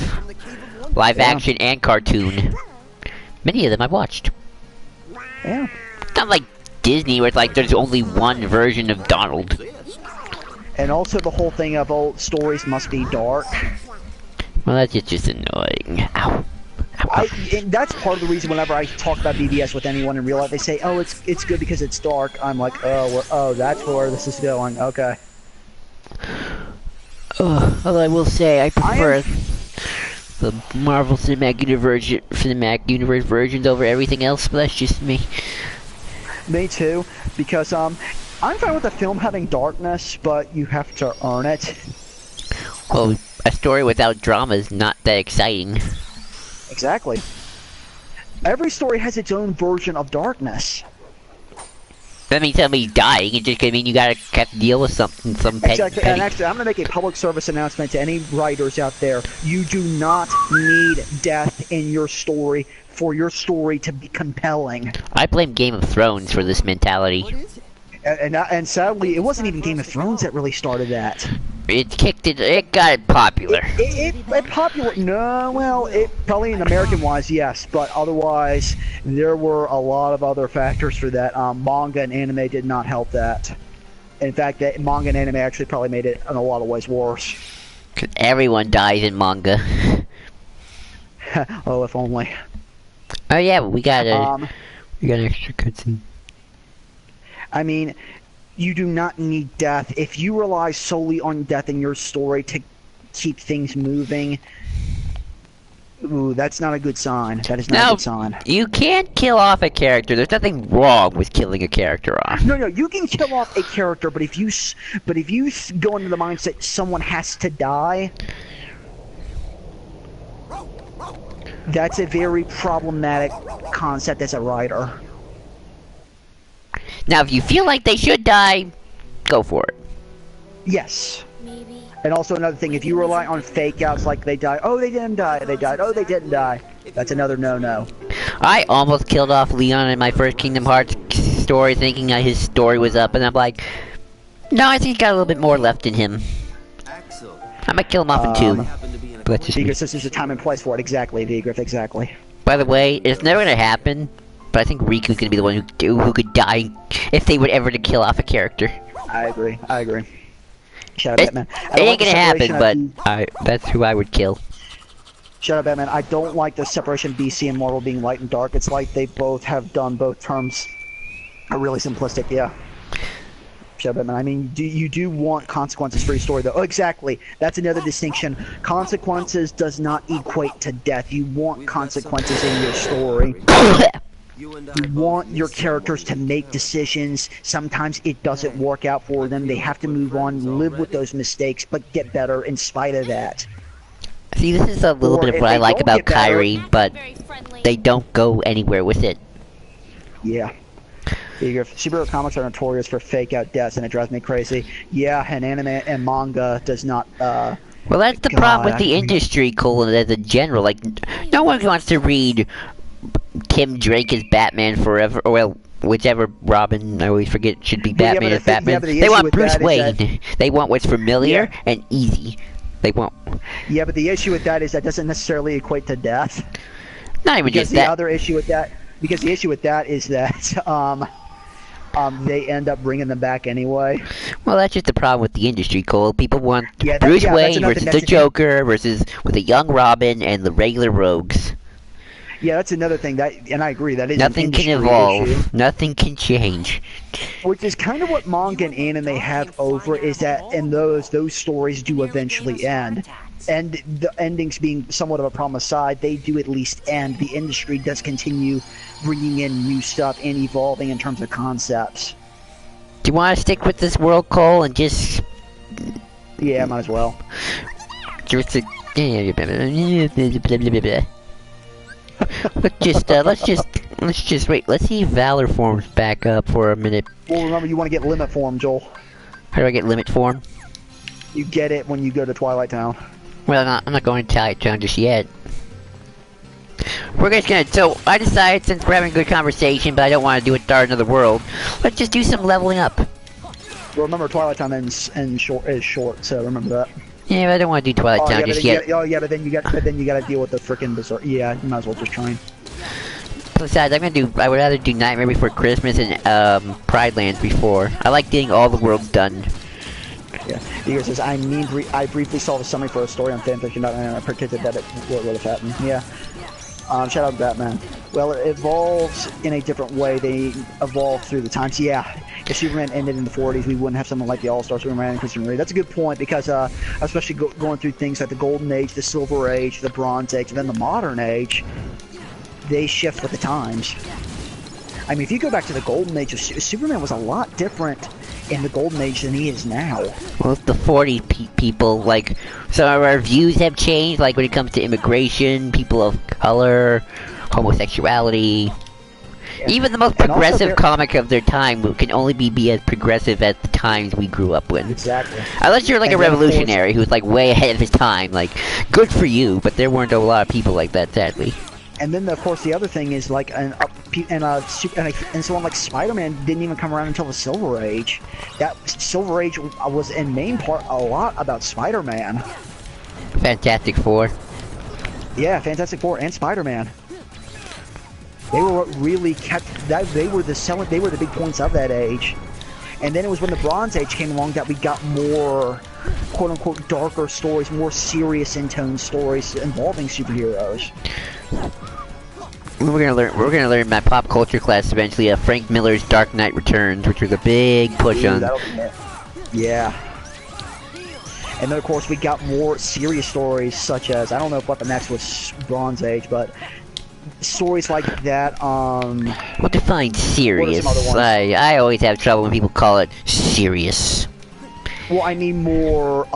A: Live
B: Yeah.
A: action and cartoon. Many of them I've watched.
B: yeah.
A: It's not like Disney where it's like there's only one version of Donald.
B: And also the whole thing of old stories must be dark.
A: Well, that's just annoying. Ow.
B: And that's part of the reason whenever I talk about BBS with anyone in real life, they say, "Oh, it's good because it's dark." I'm like, "Oh, that's where this is going." Okay.
A: Well, I will say I prefer the Marvel Cinematic Universe versions over everything else, but that's just me.
B: Me too, because I'm fine with the film having darkness, but you have to earn it.
A: Well, a story without drama is not that exciting.
B: Exactly. Every story has its own version of darkness.
A: That means somebody's dying. It just could mean you gotta have to deal with something,
B: Exactly.
A: petty.
B: And actually, I'm going to make a public service announcement to any writers out there. You do not need death in your story for your story to be compelling.
A: I blame Game of Thrones for this mentality.
B: And sadly, it wasn't even Game of Thrones that really started that.
A: It got it popular.
B: It popular. No, well, it probably in American-wise, yes, but otherwise, there were a lot of other factors for that. Manga and anime did not help that. In fact, that manga and anime actually probably made it in a lot of ways worse.
A: 'Cause everyone dies in manga.
B: Oh, if only.
A: Oh yeah, but we got an extra cutscene.
B: I mean, you do not need death. If you rely solely on death in your story to keep things moving, ooh, that's not a good sign. That is not a good sign.
A: You can't kill off a character. There's nothing wrong with killing a character off.
B: No, you can kill off a character, but if you go into the mindset someone has to die, that's a very problematic concept as a writer.
A: Now, if you feel like they should die, go for it.
B: Yes.
D: Maybe.
B: And also another thing, if you rely on fake outs like they died, oh they didn't die, they died, oh they didn't die, that's another no-no.
A: I almost killed off Leon in my first Kingdom Hearts story, thinking that his story was up, and I'm like, no, I think he's got a little bit more left in him.
C: Axel.
A: I might kill him off in 2.
C: Happened to be in a
A: But that's just me.
B: Vigriff, this is a time and place for it, exactly, Vigriff, exactly.
A: By the way, it's never gonna happen, but I think Riku's gonna be the one who could die if they would ever to kill off a character.
B: I agree, I agree. Shout out Batman.
A: It ain't gonna happen, but that's who I would kill.
B: Shout out Batman. I don't like the separation of DC and Marvel being light and dark. It's like they both have done both terms are really simplistic, yeah. Shout out Batman. I mean, you do want consequences for your story, though. Oh, exactly. That's another distinction. Consequences does not equate to death. You want consequences in your story. You want your characters to make decisions. Sometimes it doesn't work out for them. They have to move on, live with those mistakes, but get better in spite of that.
A: See, this is a little bit of what I like about Kyrie, but they don't go anywhere with it.
B: Yeah. Superhero comics are notorious for fake out deaths, and it drives me crazy. Yeah, and anime and manga does not.
A: Well, that's the problem with the industry, Colin, as a general. Like, no one wants to read Tim Drake as Batman forever, or well, whichever Robin, I always forget, should be Batman as Batman. They want Bruce Wayne. They want what's familiar and easy. They want...
B: Yeah, but the issue with that is that doesn't necessarily equate to death.
A: Not even just that.
B: The other issue with that, because the issue with that is that, they end up bringing them back anyway.
A: Well, that's just the problem with the industry, Cole. People want Bruce Wayne versus the Joker versus with a young Robin and the regular rogues.
B: Yeah, that's another thing, and I agree, that is
A: nothing can evolve. Issue. Nothing can change.
B: Which is kind of what manga and anime have over, is that and those stories do eventually end. And the endings being somewhat of a problem aside, they do at least end. The industry does continue bringing in new stuff and evolving in terms of concepts.
A: Do you want to stick with this world, Cole, and just...
B: Yeah, might as well.
A: Just let's just wait. Let's see if Valor forms back up for a minute.
B: Well, remember, you want to get limit form, Joel.
A: How do I get limit form?
B: You get it when you go to Twilight Town.
A: Well, I'm not going to Twilight Town just yet. We're just gonna. So I decided, since we're having a good conversation, but I don't want to do it Dark Another World. Let's just do some leveling up.
B: Well, remember, Twilight Town is short, so remember that.
A: Yeah, but I don't want to do Twilight Town just yet.
B: But then you gotta deal with the frickin' Berserk. Yeah, you might as well just try.
A: Besides, I would rather do Nightmare Before Christmas and Pride Lands before. I like getting all the worlds done.
B: Yeah, Igor says, I briefly saw the summary for a story on fanfiction, and I predicted that it would have happened. Yeah. Shout out to Batman. Well, it evolves in a different way. They evolve through the times. Yeah. If Superman ended in the 40s, we wouldn't have someone like the All-Star Superman and Christopher Reeve. That's a good point, because especially going through things like the Golden Age, the Silver Age, the Bronze Age, and then the Modern Age, they shift with the times. I mean, if you go back to the Golden Age, Superman was a lot different in the Golden Age than he is now.
A: Well, the 40 people, like, some of our views have changed, like when it comes to immigration, people of color, homosexuality. Yeah. Even the most progressive comic of their time can only be as progressive as the times we grew up with.
B: Exactly.
A: Unless you're like a revolutionary who's like way ahead of his time, like, good for you, but there weren't a lot of people like that, sadly.
B: And then, of course, the other thing is, like, and someone like Spider-Man didn't even come around until the Silver Age. That Silver Age was, in main part, a lot about Spider-Man.
A: Fantastic Four.
B: Yeah, Fantastic Four and Spider-Man. They were what really kept that. They were the big points of that age. And then it was when the Bronze Age came along that we got more, quote-unquote, darker stories, more serious in-tone stories involving superheroes.
A: We're gonna learn my pop culture class eventually. Frank Miller's Dark Knight Returns, which was a big push on.
B: That'll be it. Yeah. And then of course we got more serious stories, such as, I don't know what the next was, Bronze Age, but stories like that.
A: What defines serious? I always have trouble when people call it serious.
B: Well, I mean more.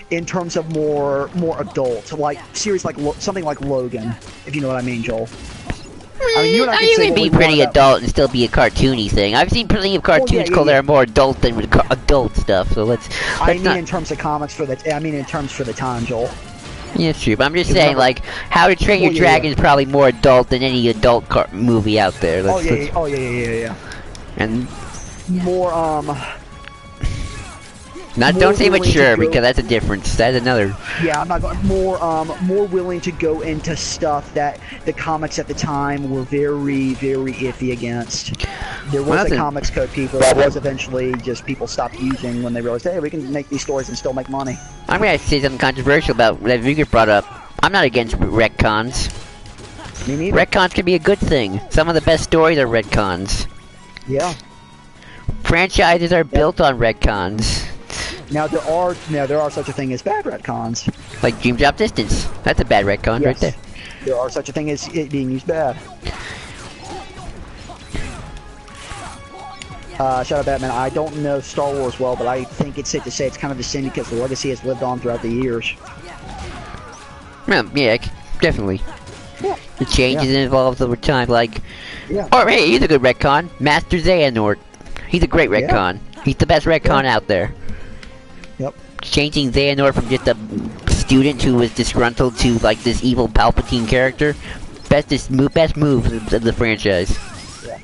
B: In terms of more adult, like series like something like Logan, if you know what I mean, Joel. I mean, you and I can
A: you
B: say
A: can
B: what
A: be
B: we want
A: pretty
B: about-
A: adult and still be a cartoony thing. I've seen plenty of cartoons called that are more adult than adult stuff. So let's
B: I mean,
A: not.
B: in terms of comics for the. I mean, in terms for the time, Joel.
A: Yeah, it's true. But I'm just
B: Remember-
A: saying, like, How to Train Your Dragon is probably more adult than any adult movie out there.
B: Oh yeah.
A: And
B: More
A: don't say
B: willing to
A: mature
B: go-
A: because that's a difference. That's another.
B: Yeah, I'm not going more willing to go into stuff that the comics at the time were very, very iffy against. There was a comics code people that was eventually just people stopped using when they realized, hey, we can make these stories and still make money.
A: I'm gonna say something controversial about that Vigor brought up. I'm not against retcons.
B: Me neither.
A: Retcons can be a good thing. Some of the best stories are retcons.
B: Yeah.
A: Franchises are built on retcons.
B: Now there are such a thing as bad retcons.
A: Like Dream Drop Distance. That's a bad retcon right there.
B: There are such a thing as it being used bad. Shout out Batman. I don't know Star Wars well, but I think it's safe to say it's kind of the same because the legacy has lived on throughout the years.
A: Yeah, definitely.
B: Yeah.
A: The changes involved over time, like...
B: Yeah.
A: Oh, hey, he's a good retcon. Master Xehanort. He's a great retcon. He's the best retcon out there.
B: Yep.
A: Changing Xehanort from just a student who was disgruntled to, like, this evil Palpatine character. Best move of the franchise.
B: Yeah.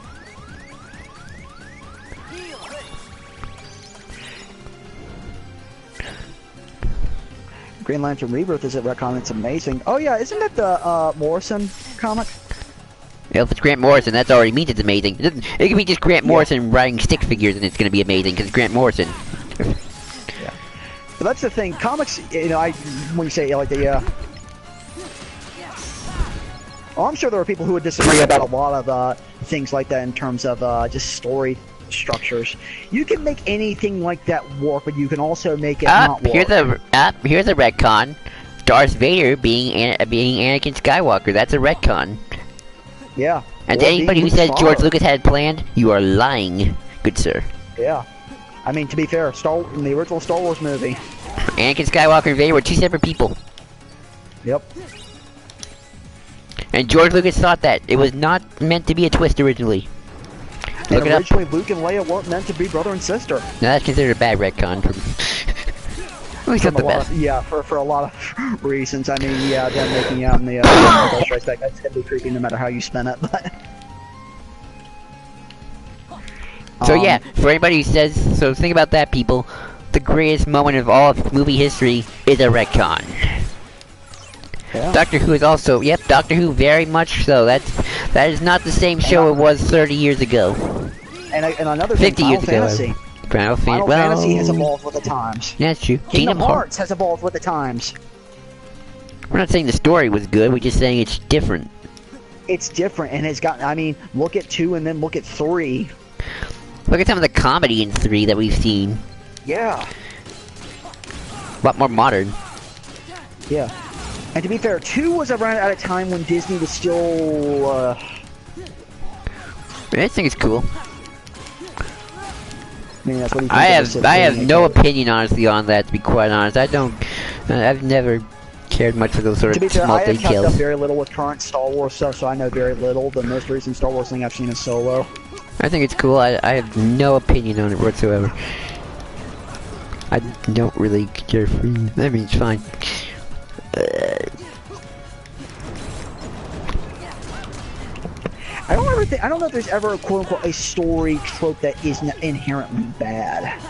B: Green Lantern Rebirth is a retcon. It's amazing. Oh yeah, isn't that the Morrison comic?
A: If it's Grant Morrison, that already means it's amazing. It can be just Grant Morrison writing stick figures and it's going to be amazing because Grant Morrison.
B: Yeah. But that's the thing. Comics, you know, when you say it like the oh, I'm sure there are people who would disagree about a lot of things like that in terms of just story structures. You can make anything like that work, but you can also make it not work.
A: Here's a retcon. Darth Vader being Anakin Skywalker. That's a retcon.
B: Yeah.
A: And
B: Or
A: anybody who
B: being
A: says
B: Luke
A: George
B: Skywalker.
A: Lucas had it planned, you are lying, good sir.
B: Yeah. I mean, to be fair, in the original Star Wars movie.
A: Anakin Skywalker and Vader were two separate people.
B: Yep.
A: And George Lucas thought that. It was not meant to be a twist originally. Look
B: And
A: it up.
B: originally, Luke and Leia weren't meant to be brother and sister.
A: Now that's considered a bad retcon. At least not the best.
B: For a lot of reasons. I mean, yeah, them making out in the Ghost Race back, that's gonna be creepy no matter how you spin it. But
A: So yeah, for anybody who says, so think about that, people. The greatest moment of all of movie history is a retcon.
B: yeah.
A: Doctor Who is also, yep, Doctor Who very much so. That is not the same show it was 30 years ago.
B: And another thing,
A: 50
B: Final
A: years ago.
B: Fantasy.
A: Final
B: Fantasy has evolved with the times.
A: Yeah, it's true.
B: Kingdom Hearts has evolved with the times.
A: We're not saying the story was good, we're just saying it's different.
B: It's different and it's gotten. I mean, look at 2 and then look at 3.
A: Look at some of the comedy in 3 that we've seen.
B: Yeah.
A: A lot more modern.
B: Yeah. And to be fair, 2 was around at a time when Disney was still.
A: I think it's cool.
B: I mean, that's what he
A: I have no opinion honestly on that, to be quite honest. I've never cared much for those sort
B: To be
A: of
B: fair,
A: small
B: I have kept up
A: details.
B: very little with current Star Wars stuff, so I know very little. The most recent Star Wars thing I've seen is Solo.
A: I think it's cool. I have no opinion on it whatsoever. I don't really care for it. I mean, it's fine.
B: I don't know if there's ever a quote-unquote a story trope that isn't inherently bad.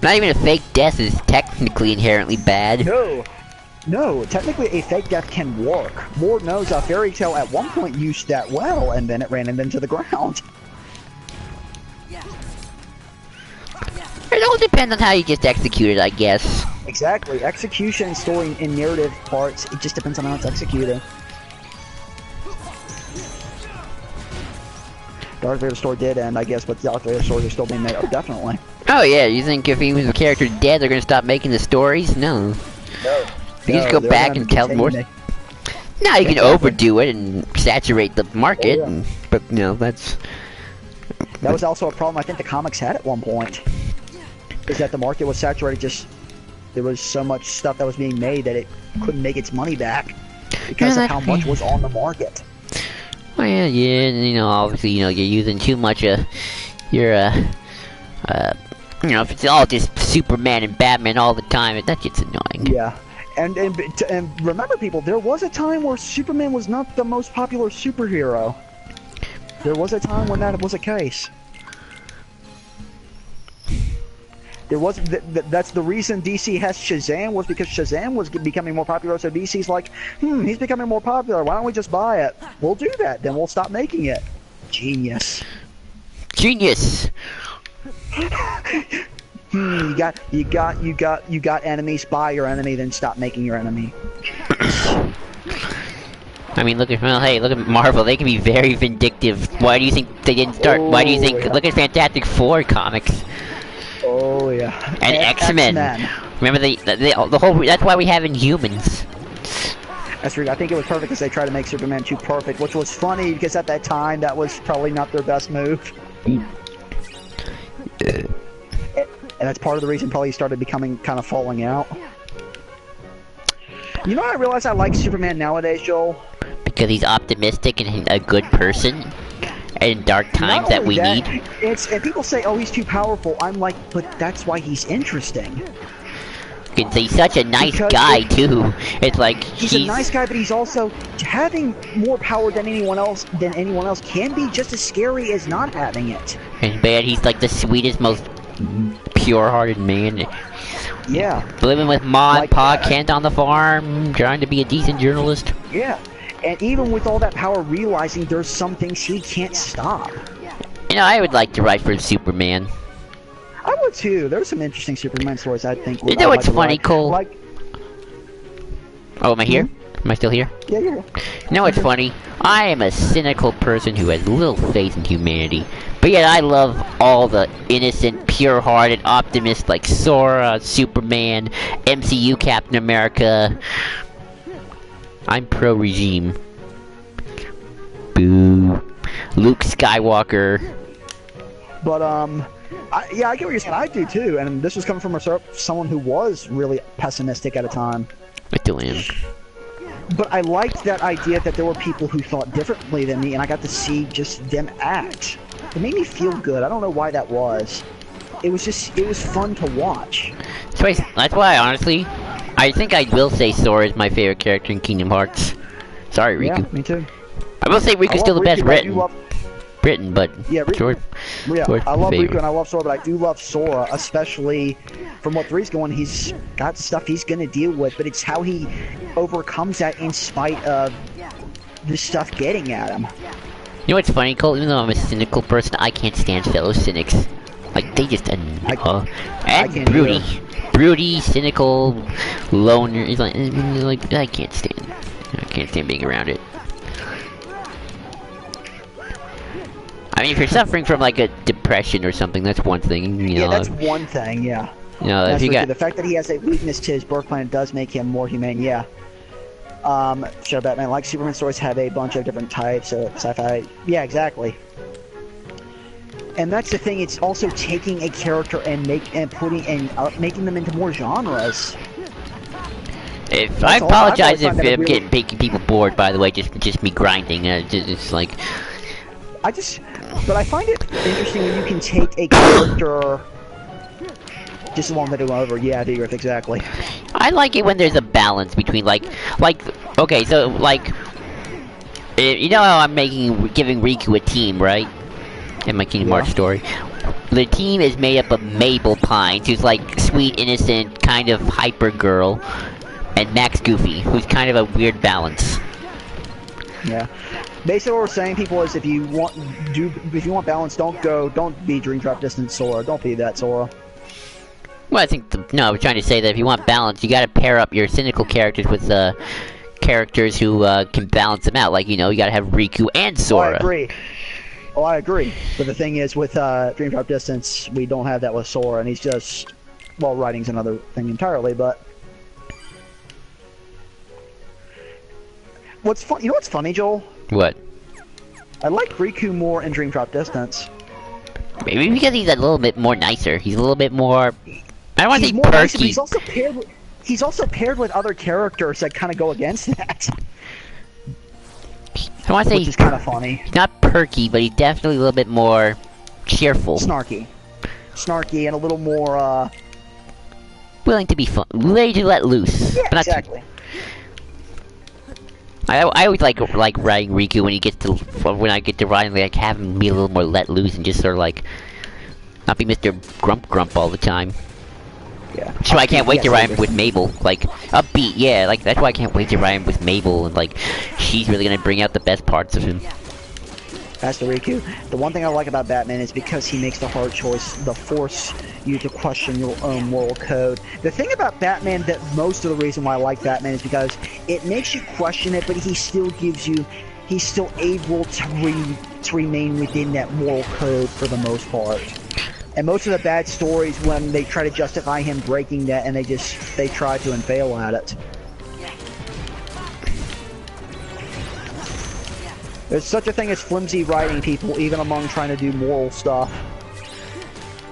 A: Not even a fake death is technically inherently bad.
B: No, technically a fake death can work. Lord knows a fairy tale at one point used that well, and then it ran him into the ground.
A: It all depends on how you just execute it, I guess.
B: Exactly. Execution, story, and narrative parts, it just depends on how it's executed. Darth Vader's story did end, I guess, but Darth Vader's story is still being made. Oh, definitely.
A: Oh yeah, you think if he was a character dead, they're gonna stop making the stories? No.
B: No.
A: You just go back and tell more. No, you can overdo it and saturate the market,
B: Oh, yeah.
A: but you know that's.
B: That was also a problem I think the comics had at one point. Is that the market was saturated, just there was so much stuff that was being made that it couldn't make its money back because of how much was on the market.
A: Oh yeah, yeah. You know, obviously, you know, you're using too much of your you know, if it's all just Superman and Batman all the time, that gets annoying.
B: Yeah. And remember, people, there was a time where Superman was not the most popular superhero. There was a time when that was a case. There was that's the reason DC has Shazam, was because Shazam was becoming more popular. So DC's like, he's becoming more popular. Why don't we just buy it? We'll do that. Then we'll stop making it. Genius.
A: Genius.
B: You got enemies. Buy your enemy, then stop making your enemy.
A: I mean, look at, well, hey, look at Marvel. They can be very vindictive. Why do you think they didn't start? Why do you think?
B: Yeah.
A: Look at Fantastic Four comics.
B: Oh yeah.
A: And X-Men. Remember the whole. That's why we have Inhumans.
B: That's true. I think it was perfect because they tried to make Superman too perfect, which was funny because at that time that was probably not their best move. And that's part of the reason probably he started becoming kind of falling out. You know what I realize I like Superman nowadays, Joel?
A: Because he's optimistic and a good person. And in dark times that we need.
B: And people say, oh, he's too powerful. I'm like, but that's why he's interesting.
A: He's such a nice guy too. It's like
B: he's a nice guy, but he's also having more power than anyone else can be just as scary as not having it.
A: And bad, he's like the sweetest, most pure-hearted man.
B: Yeah.
A: Living with Ma and Pa Kent on the farm, trying to be a decent journalist.
B: Yeah. And even with all that power, realizing there's some things he can't stop.
A: You know, I would like to write for Superman.
B: I would too. There's some interesting Superman stories I think.
A: You know what's funny, Cole?
B: Like,
A: oh, am I here? Am I still here?
B: Yeah, you're here.
A: You know what's funny? I am a cynical person who has little faith in humanity. But yet I love all the innocent, pure-hearted optimists like Sora, Superman, MCU Captain America. I'm pro-regime. Boo. Luke Skywalker.
B: But, yeah, I get what you're saying. I do too, and this was coming from someone who was really pessimistic at a time.
A: I still am.
B: But I liked that idea that there were people who thought differently than me, and I got to see just them act. It made me feel good. I don't know why that was. It was fun to watch.
A: That's why, honestly, I think I will say Sora is my favorite character in Kingdom Hearts. Sorry, Riku.
B: Yeah, me too.
A: I will say Riku's still the best Britain, but
B: yeah,
A: George,
B: yeah,
A: George
B: I love
A: favorite.
B: Riku and I love Sora, but I do love Sora, especially from what 3's going. He's got stuff he's gonna deal with, but it's how he overcomes that in spite of the stuff getting at him.
A: You know what's funny, Cole? Even though I'm a cynical person, I can't stand fellow cynics. Like, they just and broody. Broody, cynical, loner. He's like, I can't stand being around it. I mean, if you're suffering from like a depression or something, that's one thing. You know,
B: yeah, that's one thing. Yeah.
A: You know, if you got
B: the fact that he has a weakness to his birth planet does make him more humane. Yeah. Sure, Batman, like Superman stories have a bunch of different types of sci-fi. Yeah, exactly. And that's the thing. It's also taking a character and making them into more genres.
A: If I apologize if I'm making people bored, by the way, just me grinding. It's like.
B: But I find it interesting when you can take a character. Just a long video over. Yeah, I agree, exactly.
A: I like it when there's a balance between okay, so you know how I'm giving Riku a team, right? In my Kingdom Hearts story. The team is made up of Mabel Pines, who's like sweet, innocent, kind of hyper girl, and Max Goofy, who's kind of a weird balance.
B: Yeah. Basically, what we're saying, people, is if you want balance, don't be Dream Drop Distance Sora. Don't be that Sora.
A: Well, I think I was trying to say that if you want balance, you got to pair up your cynical characters with characters who can balance them out. Like, you know, you got to have Riku and Sora.
B: I agree. But the thing is, with Dream Drop Distance, we don't have that with Sora, and he's just, well, writing's another thing entirely. But you know what's funny, Joel?
A: What?
B: I like Riku more in Dream Drop Distance.
A: Maybe because he's a little bit more nicer. He's a little bit more. I don't want to say perky.
B: Nicer, but he's also paired with other characters that kind of go against that.
A: I want to say
B: which is kind of funny.
A: he's not perky, but he's definitely a little bit more cheerful.
B: Snarky, and a little more.
A: Willing to be fun, ready to let loose.
B: Yeah,
A: but not
B: exactly.
A: I always like riding Riku when he gets to when I get to riding, like have him be a little more let loose and just sort of like not be Mr. Grump all the time.
B: Yeah.
A: So I can't wait to ride him with Mabel, like upbeat. Yeah, like that's why I can't wait to ride him with Mabel, and like she's really gonna bring out the best parts of him.
B: Master Riku. The one thing I like about Batman is because he makes the hard choice, the force you to question your own moral code. The thing about Batman, that most of the reason why I like Batman is because it makes you question it, but he still gives you, he's still able to remain within that moral code for the most part. And most of the bad stories, when they try to justify him breaking that, and they try to and fail at it. There's such a thing as flimsy writing people, even among trying to do moral stuff.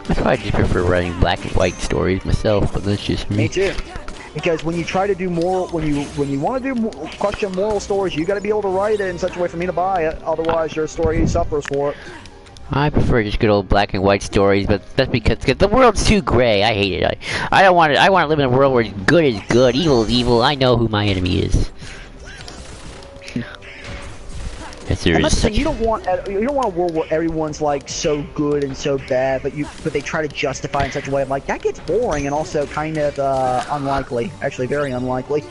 A: That's why I just prefer writing black and white stories myself, but that's just me.
B: Me too. Because when you try to do moral, when you want to do question moral stories, you got to be able to write it in such a way for me to buy it. Otherwise, your story suffers for it.
A: I prefer just good old black and white stories, but that's because the world's too gray. I hate it. I don't want it. I want to live in a world where good is good, evil is evil. I know who my enemy is.
B: And that's the thing, you don't want a world where everyone's like so good and so bad, but they try to justify it in such a way. I'm like, that gets boring and also kind of unlikely. Actually, very unlikely.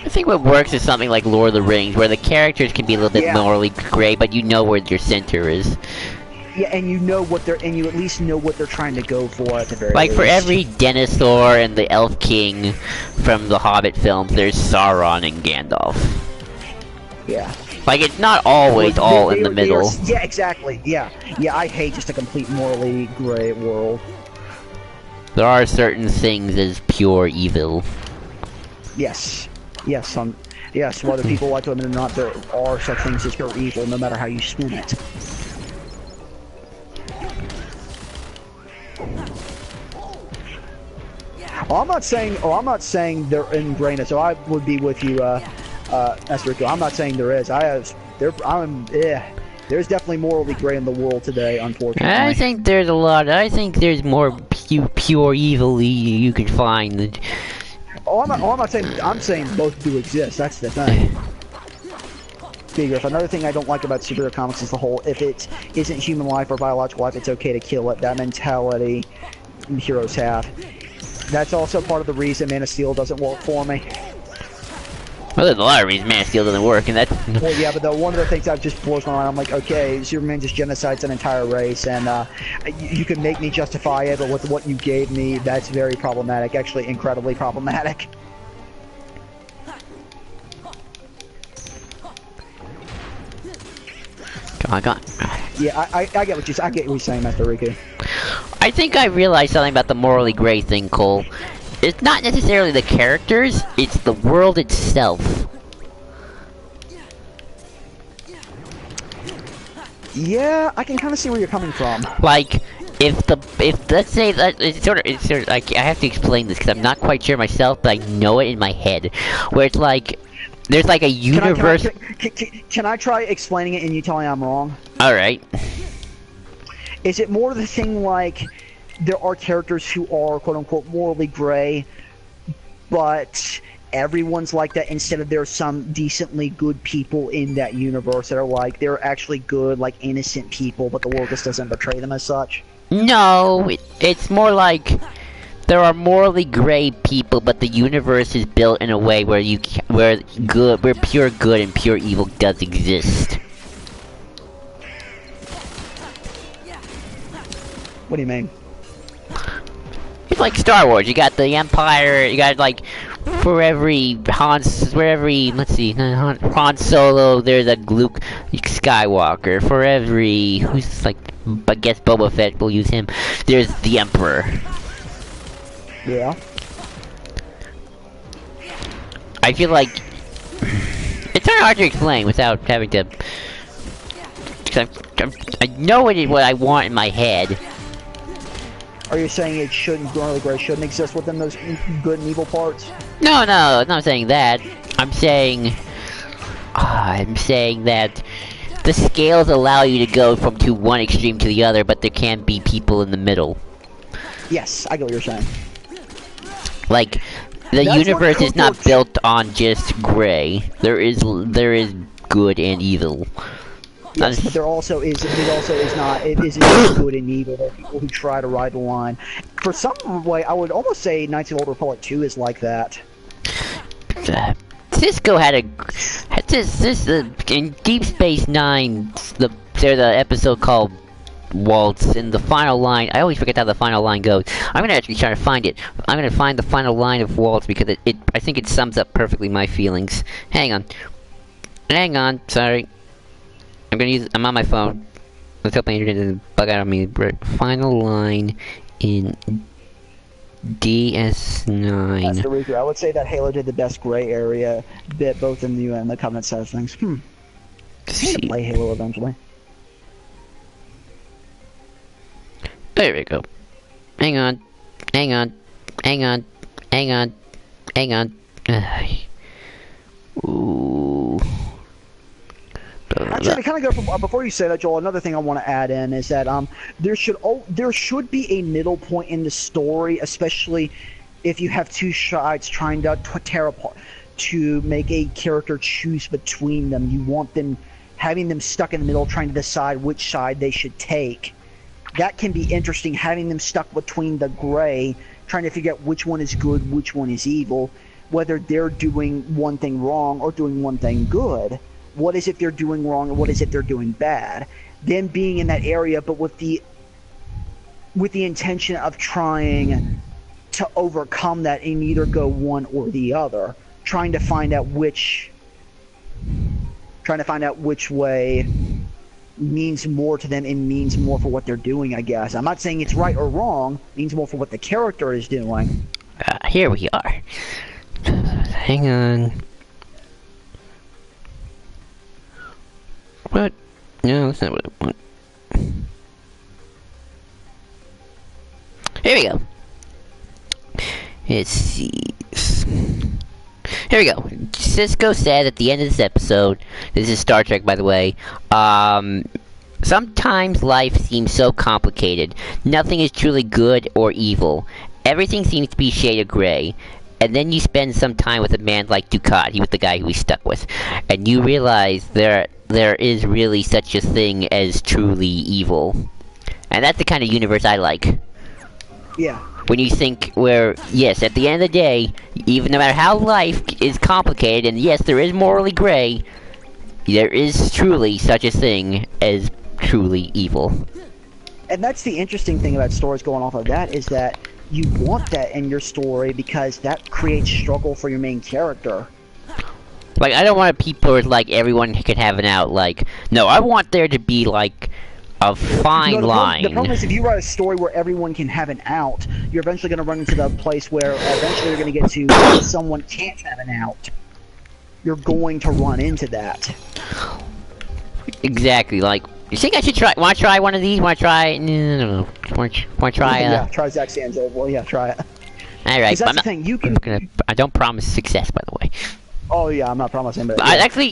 A: I think what works is something like Lord of the Rings, where the characters can be a little bit morally gray, but you know where your center is.
B: Yeah, and you know what and you at least know what they're trying to go for at the very
A: like
B: least.
A: For every Denethor and the Elf King from the Hobbit films, there's Sauron and Gandalf.
B: Yeah.
A: Like, it's not always all in the middle.
B: Yeah, exactly. Yeah. Yeah, I hate just a complete morally gray world.
A: There are certain things as pure evil.
B: Yes. Yes, yes, whether people like to admit it or not, there are such things as pure evil, no matter how you spin it. I'm not saying they're ingrained, so I would be with you, Rico. I'm not saying there is. There's definitely morally gray in the world today, unfortunately.
A: I think there's a lot. I think there's more pure evil you can find.
B: I'm not saying. I'm saying both do exist. That's the thing. Another thing I don't like about superhero comics is the whole, if it isn't human life or biological life, it's okay to kill it. That mentality heroes have. That's also part of the reason Man of Steel doesn't work for me.
A: Well, there's a lot of reasons Man of Steel doesn't work, and that's...
B: Well, yeah, but one of the things that just blows my mind, I'm like, okay, Superman just genocides an entire race, and you can make me justify it, but with what you gave me, that's very problematic. Actually, incredibly problematic.
A: Come on.
B: Yeah, I get what you're saying, Master Riku.
A: I think I realized something about the morally gray thing, Cole. It's not necessarily the characters, it's the world itself.
B: Yeah, I can kind of see where you're coming from.
A: Like, if let's say that it's sort of like, I have to explain this because I'm not quite sure myself, but I know it in my head, where it's like there's like a universe.
B: Can I try explaining it and you tell me I'm wrong?
A: All right.
B: Is it more the thing like there are characters who are quote-unquote morally gray, but everyone's like that instead of there's some decently good people in that universe that are like, they're actually good, like innocent people, but the world just doesn't portray them as such?
A: No, it's more like there are morally gray people, but the universe is built in a way where where pure good and pure evil does exist.
B: What do you mean?
A: It's like Star Wars. You got the Empire. You got like for every Han Solo, there's a Luke Skywalker. For every who's like, I guess Boba Fett, we'll use him. There's the Emperor.
B: Yeah.
A: I feel like it's kind of hard to explain without having to. I know what I want in my head.
B: Are you saying it morally gray shouldn't exist within those good and evil parts?
A: No, I'm not saying that. I'm saying I'm saying that the scales allow you to go from one extreme to the other, but there can be people in the middle.
B: Yes, I get what you're saying.
A: Like, the
B: That's what
A: universe is not
B: KOTOR
A: built on just gray. There is good and evil.
B: Yes, but there also is. It also is not. It isn't just good and evil. There are people who try to ride the line. For some way, I would almost say Knights of the Old Republic 2 is like that.
A: Cisco had in Deep Space Nine. There's the episode called Waltz. In the final line, I always forget how the final line goes. I'm gonna actually try to find it. I'm gonna find the final line of Waltz because I think it sums up perfectly my feelings. Hang on. Sorry. I'm on my phone. Let's hope my internet doesn't bug out on me. Final line in DS9.
B: That's the reason I would say that Halo did the best gray area bit, both in the UN and the Covenant side of things. I'm gonna play Halo eventually.
A: There we go. Hang on. Ooh.
B: Actually, to kind of go from before you say that, Joel, another thing I want to add in is that there should be a middle point in the story, especially if you have two sides trying to tear apart to make a character choose between them. You want them having them stuck in the middle, trying to decide which side they should take. That can be interesting, having them stuck between the gray, trying to figure out which one is good, which one is evil, whether they're doing one thing wrong or doing one thing good. What is it they're doing wrong and what is it they're doing bad? Then being in that area, but with the intention of trying to overcome that and either go one or the other, trying to find out which way means more to them and means more for what they're doing, I guess. I'm not saying it's right or wrong, it means more for what the character is doing.
A: Here we are. Hang on. What? No, that's not what I want. Here we go. Let's see. Here we go. Cisco said at the end of this episode, this is Star Trek by the way, sometimes life seems so complicated. Nothing is truly good or evil. Everything seems to be a shade of gray. And then you spend some time with a man like Ducat, he was the guy who we stuck with, and you realize there is really such a thing as truly evil. And that's the kind of universe I like.
B: Yeah.
A: When you think yes, at the end of the day, even no matter how life is complicated, and yes, there is morally gray, there is truly such a thing as truly evil.
B: And that's the interesting thing about stories going off of that, is that you want that in your story because that creates struggle for your main character.
A: Like, I don't want people where, like, everyone can have an out, like, no, I want there to be, like, a fine line.
B: The problem is, if you write a story where everyone can have an out, you're eventually going to run into the place where eventually you're going to get to someone can't have an out. You're going to run into that.
A: Exactly, like, you think I should try, wanna try one of these? Wanna try, no. Wanna try,
B: yeah, try Zack Sanzo. Well, yeah, try it.
A: Alright,
B: that's the thing, you can...
A: I don't promise success, by the way.
B: Oh yeah, I'm not promising, but...
A: Yeah. Actually,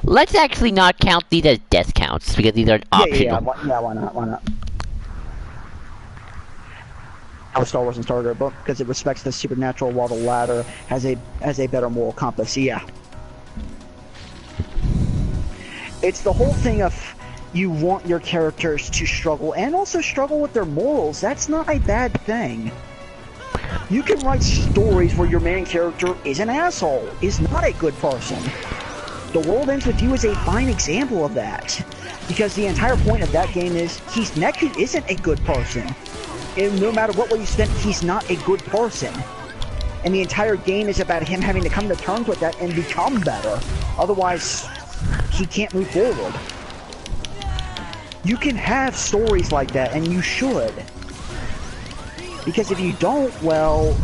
A: let's actually not count these as death counts, because these are optional.
B: Yeah, why not? How Star Wars and Star Trek book, because it respects the supernatural while the latter has a better moral compass, yeah. It's the whole thing of you want your characters to struggle, and also struggle with their morals. That's not a bad thing. You can write stories where your main character is an asshole, is not a good person. The World Ends With You is a fine example of that. Because the entire point of that game is, Neku isn't a good person. And no matter what way you spend, he's not a good person. And the entire game is about him having to come to terms with that and become better. Otherwise, he can't move forward. You can have stories like that, and you should. Because if you don't, well...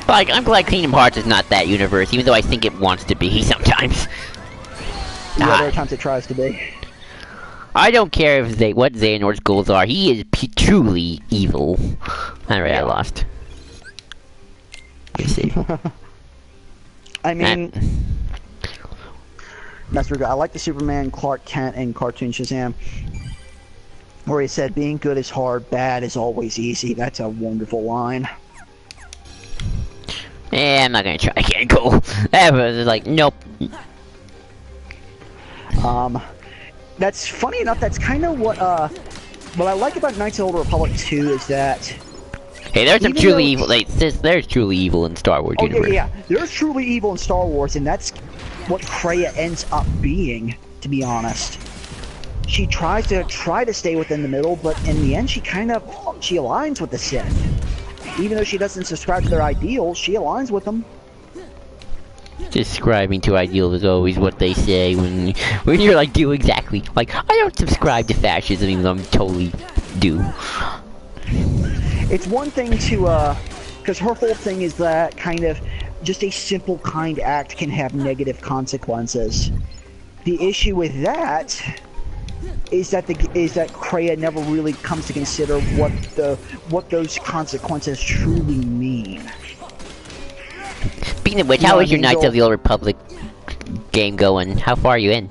A: Like, I'm glad Kingdom Hearts is not that universe, even though I think it wants to be sometimes.
B: Yeah, there are times it tries to be.
A: I don't care if what Xehanort's goals are. He is truly evil. Alright, I lost. Let's see.
B: I mean, that's pretty good. I like the Superman Clark Kent and cartoon Shazam, where he said, "Being good is hard, bad is always easy." That's a wonderful line.
A: Yeah, I'm not gonna try. I can't go. That was like, nope.
B: That's funny enough. That's kind of what I like about Knights of the Old Republic 2 is that.
A: Hey, there's some
B: Even
A: truly
B: though-
A: evil. Like, there's truly evil in Star Wars
B: Oh
A: universe.
B: yeah. There's truly evil in Star Wars, and that's what Freya ends up being. To be honest, she tries to stay within the middle, but in the end, she aligns with the Sith. Even though she doesn't subscribe to their ideals, she aligns with them.
A: Subscribing to ideals is always what they say when you're like, do exactly. Like, I don't subscribe to fascism, even though I'm totally do.
B: It's one thing to, because her whole thing is that kind of just a simple, kind act can have negative consequences. The issue with that is that Kreia never really comes to consider what those consequences truly mean.
A: Speaking of which,
B: You know
A: how
B: what
A: is
B: I
A: your
B: mean,
A: Knights
B: Joel?
A: of the Old Republic game going? How far are you in?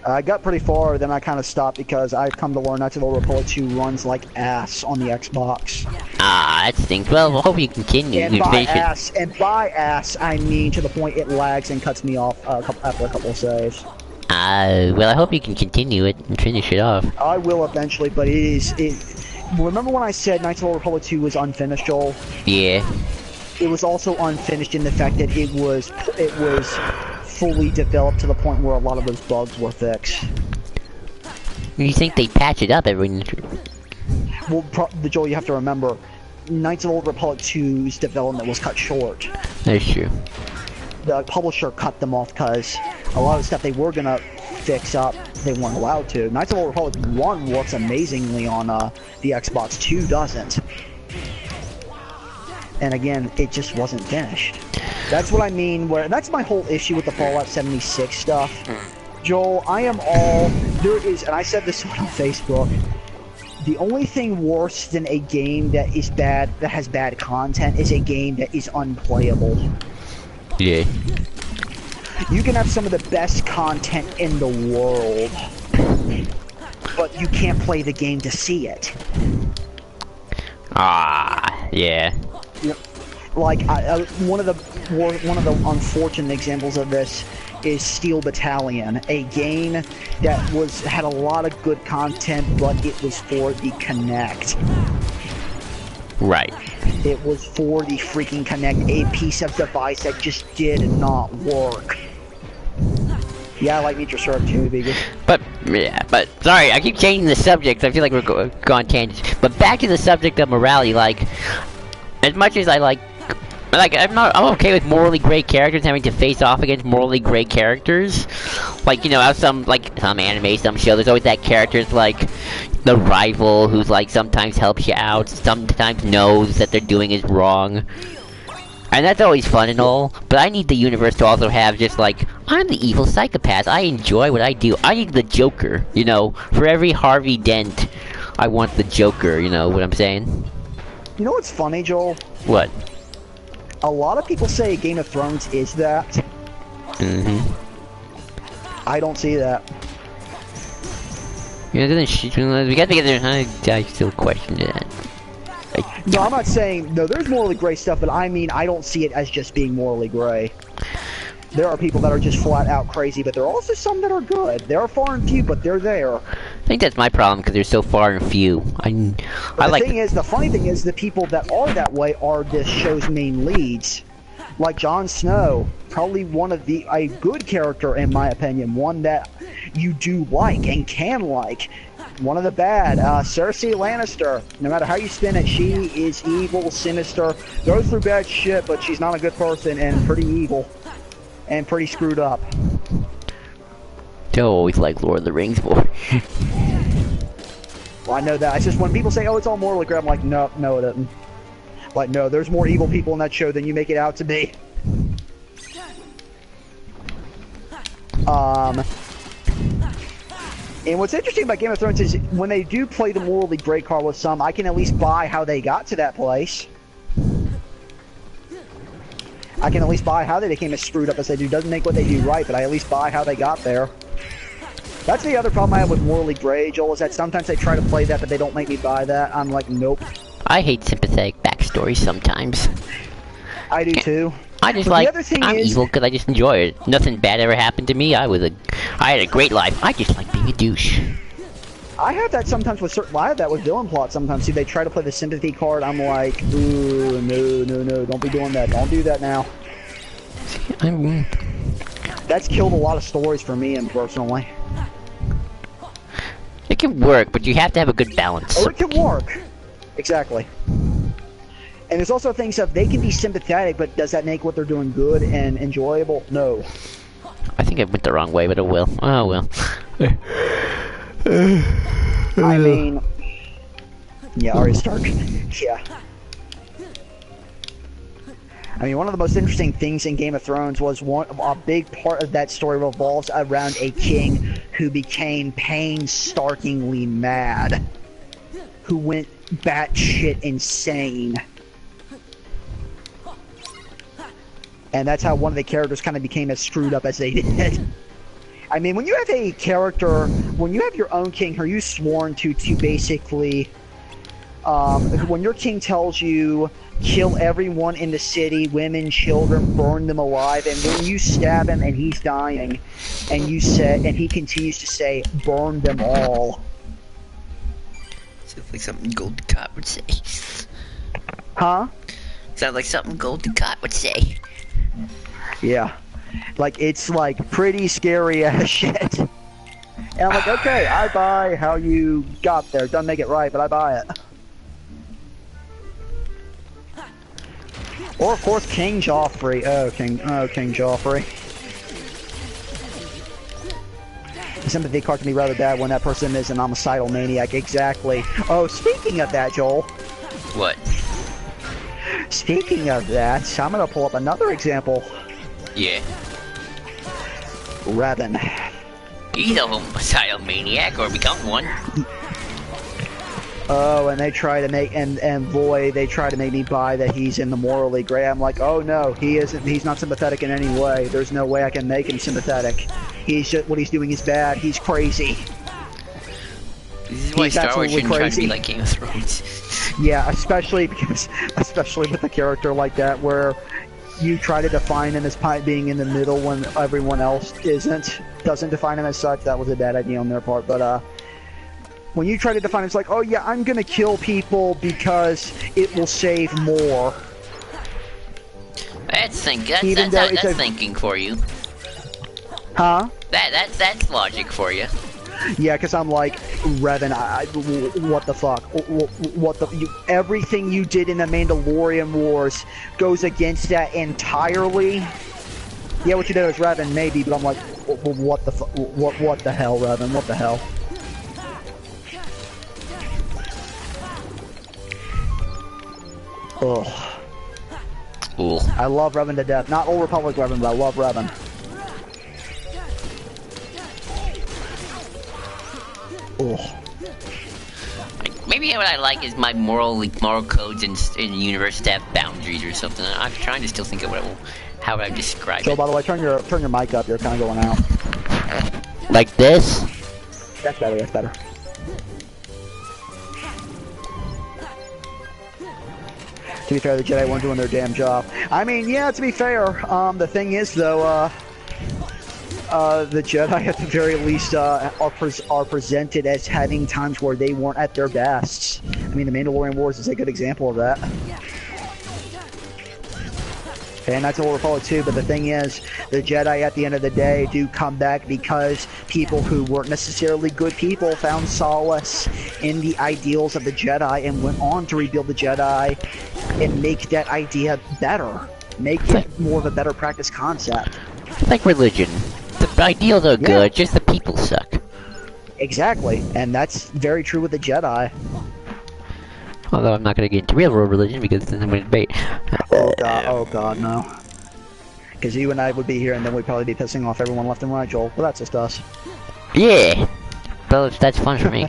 B: I got pretty far, then I kind of stopped because I've come to learn Knights of the Old Republic 2 runs like ass on the Xbox.
A: Ah, that stinks. Well, I hope you continue.
B: And
A: You finish it.
B: by ass, I mean to the point it lags and cuts me off after a couple of saves.
A: Well, I hope you can continue it and finish it off.
B: I will eventually, but remember when I said Knights of the Old Republic 2 was unfinished, Joel?
A: Yeah.
B: It was also unfinished in the fact that it was fully developed to the point where a lot of those bugs were fixed.
A: You think they patch it up every...
B: Well, Joel, you have to remember, Knights of the Old Republic 2's development was cut short.
A: That's true.
B: The publisher cut them off because a lot of the stuff they were gonna fix up, they weren't allowed to. Knights of the Old Republic 1 works amazingly on the Xbox, 2 doesn't. And again, it just wasn't finished. That's what I mean, that's my whole issue with the Fallout 76 stuff. Joel, and I said this on Facebook, the only thing worse than a game that has bad content is a game that is unplayable.
A: Yeah.
B: You can have some of the best content in the world, but you can't play the game to see it.
A: Ah, yeah.
B: Like one of the unfortunate examples of this is Steel Battalion, a game that had a lot of good content, but it was for the Kinect.
A: Right.
B: It was for the freaking Kinect, a piece of device that just did not work. Yeah, I like Meet Your Syrup too, Vegas.
A: But sorry, I keep changing the subject. I feel like we're going tangents. But back to the subject of morality. Like, as much as I'm okay with morally great characters having to face off against morally great characters. Like, you know, some anime, some show, there's always that character's like the rival who's like sometimes helps you out, sometimes knows that they're doing is wrong. And that's always fun and all, but I need the universe to also have just like, I'm the evil psychopath, I enjoy what I do. I need the Joker, you know, for every Harvey Dent, I want the Joker, you know what I'm saying?
B: You know what's funny, Joel?
A: What?
B: A lot of people say Game of Thrones is that.
A: Mm-hmm.
B: I don't see that.
A: Yeah, we got to get there. I still question that.
B: No, I'm not saying, no, there's morally gray stuff, but I mean, I don't see it as just being morally gray. There are people that are just flat out crazy, but there are also some that are good. There are far and few, but they're there.
A: I think that's my problem, because they're so far and few.
B: The funny thing is, the people that are that way are this show's main leads. Like Jon Snow, probably a good character in my opinion, one that you do like and can like. One of the bad, Cersei Lannister. No matter how you spin it, she is evil, sinister, goes through bad shit, but she's not a good person and pretty evil. And pretty screwed up.
A: Don't always like Lord of the Rings more.
B: Well, I know that. It's just when people say, oh, it's all morally gray, I'm like, no, it isn't. Like, no, there's more evil people in that show than you make it out to be. And what's interesting about Game of Thrones is when they do play the morally gray card with some, I can at least buy how they got to that place. I can at least buy how they became as screwed up as they do. Doesn't make what they do right, but I at least buy how they got there. That's the other problem I have with morally gray, Joel, is that sometimes they try to play that, but they don't make me buy that. I'm like, nope.
A: I hate sympathetic backstories sometimes.
B: I do too.
A: I just
B: but
A: like,
B: the other thing
A: I'm
B: is,
A: evil because I just enjoy it. Nothing bad ever happened to me. I had a great life. I just like being a douche.
B: I have that sometimes with certain. I have that with villain plots sometimes. See, they try to play the sympathy card. I'm like, ooh, no, don't be doing that. Don't do that now. That's killed a lot of stories for me, and personally.
A: It can work, but you have to have a good balance.
B: Oh, it can work. Exactly. And there's also things of they can be sympathetic, but does that make what they're doing good and enjoyable? No.
A: I think I went the wrong way, but it will. Oh well.
B: I mean, yeah, Arya Stark. Yeah. I mean, one of the most interesting things in Game of Thrones was a big part of that story revolves around a king who became painstakingly mad, who went batshit insane. And that's how one of the characters kind of became as screwed up as they did. I mean, when you have a character, when you have your own king who you sworn to basically, when your king tells you, kill everyone in the city, women, children, burn them alive, and when you stab him and he's dying, and you say, and he continues to say, burn them all.
A: Sounds like something Golden Cot would say.
B: Huh?
A: Sounds like something Golden Cot would say.
B: Yeah. Like, it's like pretty scary as shit. And I'm like, okay, I buy how you got there. Doesn't make it right, but I buy it. Or of course King Joffrey. King Joffrey. The sympathy card can be rather bad when that person is an homicidal maniac. Exactly. Oh, speaking of that, Joel.
A: What?
B: Speaking of that, I'm gonna pull up another example.
A: Yeah.
B: Revan.
A: He's a homicidal maniac, or become one.
B: Oh, and they try to make they try to make me buy that he's in the morally gray. I'm like, oh no, he isn't. He's not sympathetic in any way. There's no way I can make him sympathetic. He's just, what he's doing is bad. He's crazy.
A: This is why Star Wars shouldn't try to be like Game of Thrones.
B: Yeah, especially with a character like that where you try to define him as being in the middle when everyone else doesn't define him as such. That was a bad idea on their part, but when you try to define it, it's like, oh yeah, I'm gonna kill people because it will save more.
A: That's thinking for you.
B: Huh?
A: That's logic for you.
B: Yeah, because I'm like, Revan, what the fuck? Everything you did in the Mandalorian Wars goes against that entirely. Yeah, what you did was Revan, maybe, but I'm like, what the what the hell, Revan? What the hell? Ugh.
A: Ooh.
B: I love Revan to death. Not Old Republic Revan, but I love Revan. Ugh.
A: Maybe what I like is my moral codes in the universe to have boundaries or something. I'm trying to still think of how would I describe
B: So,
A: it.
B: by the way, turn your mic up. You're kind of going out.
A: Like this?
B: That's better. That's better. To be fair, the Jedi weren't doing their damn job. I mean, yeah, to be fair, the thing is, though, the Jedi, at the very least, are presented as having times where they weren't at their best. I mean, the Mandalorian Wars is a good example of that. And that's Old Republic too, but the thing is, the Jedi at the end of the day do come back because people who weren't necessarily good people found solace in the ideals of the Jedi and went on to rebuild the Jedi and make that idea better. Make it more of a better practice concept.
A: Like religion. The ideals are good, just the people suck.
B: Exactly, and that's very true with the Jedi.
A: Although I'm not going to get into real world religion because then I'm going to debate.
B: Oh god, no. Because you and I would be here and then we'd probably be pissing off everyone left and right, Joel. Well, that's just us.
A: Yeah! Well, that's fun for me.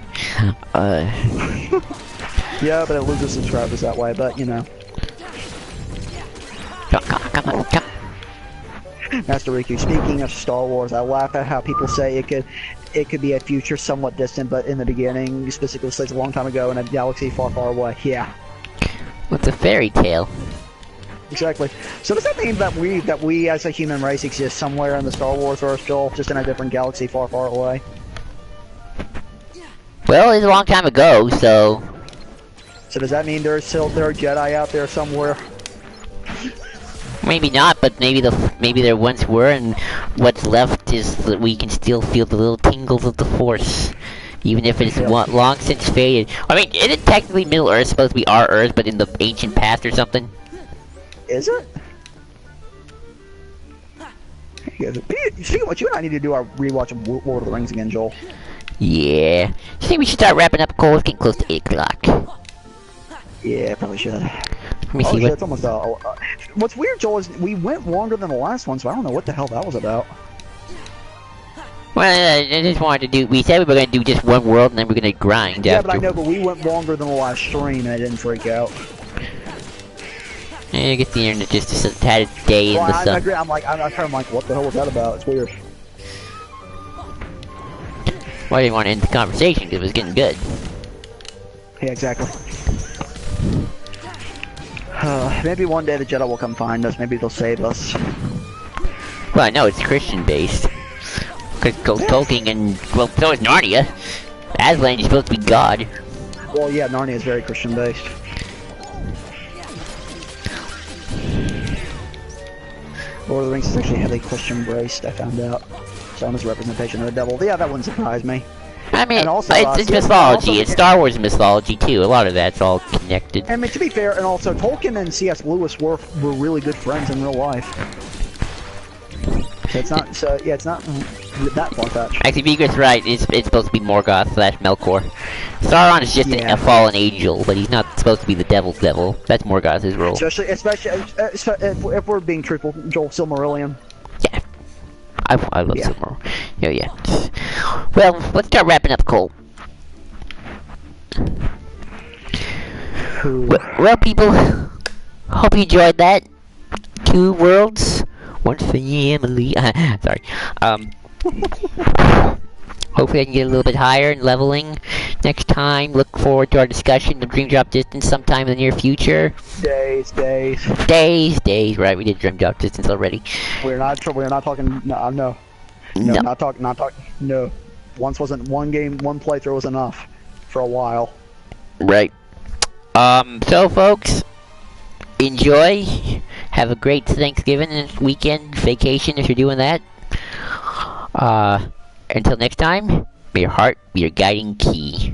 B: Yeah, but it loses subscribers that way, but you know.
A: Come on.
B: Master Riku, speaking of Star Wars, I laugh at how people say it could be a future somewhat distant, but in the beginning, specifically states a long time ago in a galaxy far, far away. Yeah.
A: What's a fairy tale?
B: Exactly. So does that mean that we as a human race exist somewhere in the Star Wars verse, Joel, just in a different galaxy far, far away?
A: Well, it's a long time ago, so...
B: So does that mean there are Jedi out there somewhere?
A: Maybe not, but maybe there once were, and what's left is that we can still feel the little tingles of the Force. Even if it's long since faded. I mean, isn't technically Middle Earth supposed to be our Earth, but in the ancient past or something?
B: Is it? Speaking of which, you and I need to do our rewatch of Lord of the Rings again, Joel.
A: Yeah. I think we should start wrapping up, Cole. It's getting close to 8 o'clock.
B: Yeah, probably should.
A: Let me see
B: Shit,
A: what...
B: it's almost what's weird, Joel, is we went longer than the last one, so I don't know what the hell that was about.
A: Well, I just wanted to do... We said we were going to do just one world, and then we're going to grind
B: Yeah,
A: after.
B: but I know, but we went longer than the last stream, and I didn't freak out.
A: I guess the internet just had a day in the
B: I
A: sun.
B: agree. I'm kind of like, what the hell was that about? It's weird.
A: Well, I didn't want to end the conversation, because it was getting good.
B: Yeah, exactly. Maybe one day the Jedi will come find us. Maybe they'll save us.
A: Well, I know it's Christian-based. Because Tolkien and... Well, so is Narnia. Aslan is supposed to be God.
B: Well, yeah, Narnia is very Christian-based. Lord of the Rings is actually heavily Christian-based, I found out. So it's a representation of the devil. Yeah, that wouldn't surprise me.
A: I mean,
B: And also,
A: it's mythology. It's Star Wars mythology, too. A lot of that's all connected.
B: I mean, to be fair, and also, Tolkien and C.S. Lewis were really good friends in real life. So it's not, it's not that far-fetched.
A: Actually, Vigor's right. It's supposed to be Morgoth / Melkor. Sauron is just a fallen angel, but he's not supposed to be the devil's devil. That's Morgoth's role.
B: Especially if we're being truthful, Joel, Silmarillion.
A: Yeah. I love Silmarillion. Yeah. Well, let's start wrapping up, Cole. Well, people, hope you enjoyed that. 2 worlds, 1 family. Sorry. Hopefully I can get a little bit higher in leveling next time. Look forward to our discussion of Dream Drop Distance sometime in the near future.
B: Days.
A: Right, we did Dream Drop Distance already.
B: We're not talking. No. Not talking. No. Once wasn't one game, one playthrough was enough for a while.
A: Right. So folks, enjoy. Have a great Thanksgiving and weekend vacation if you're doing that. Until next time, may your heart be your guiding key.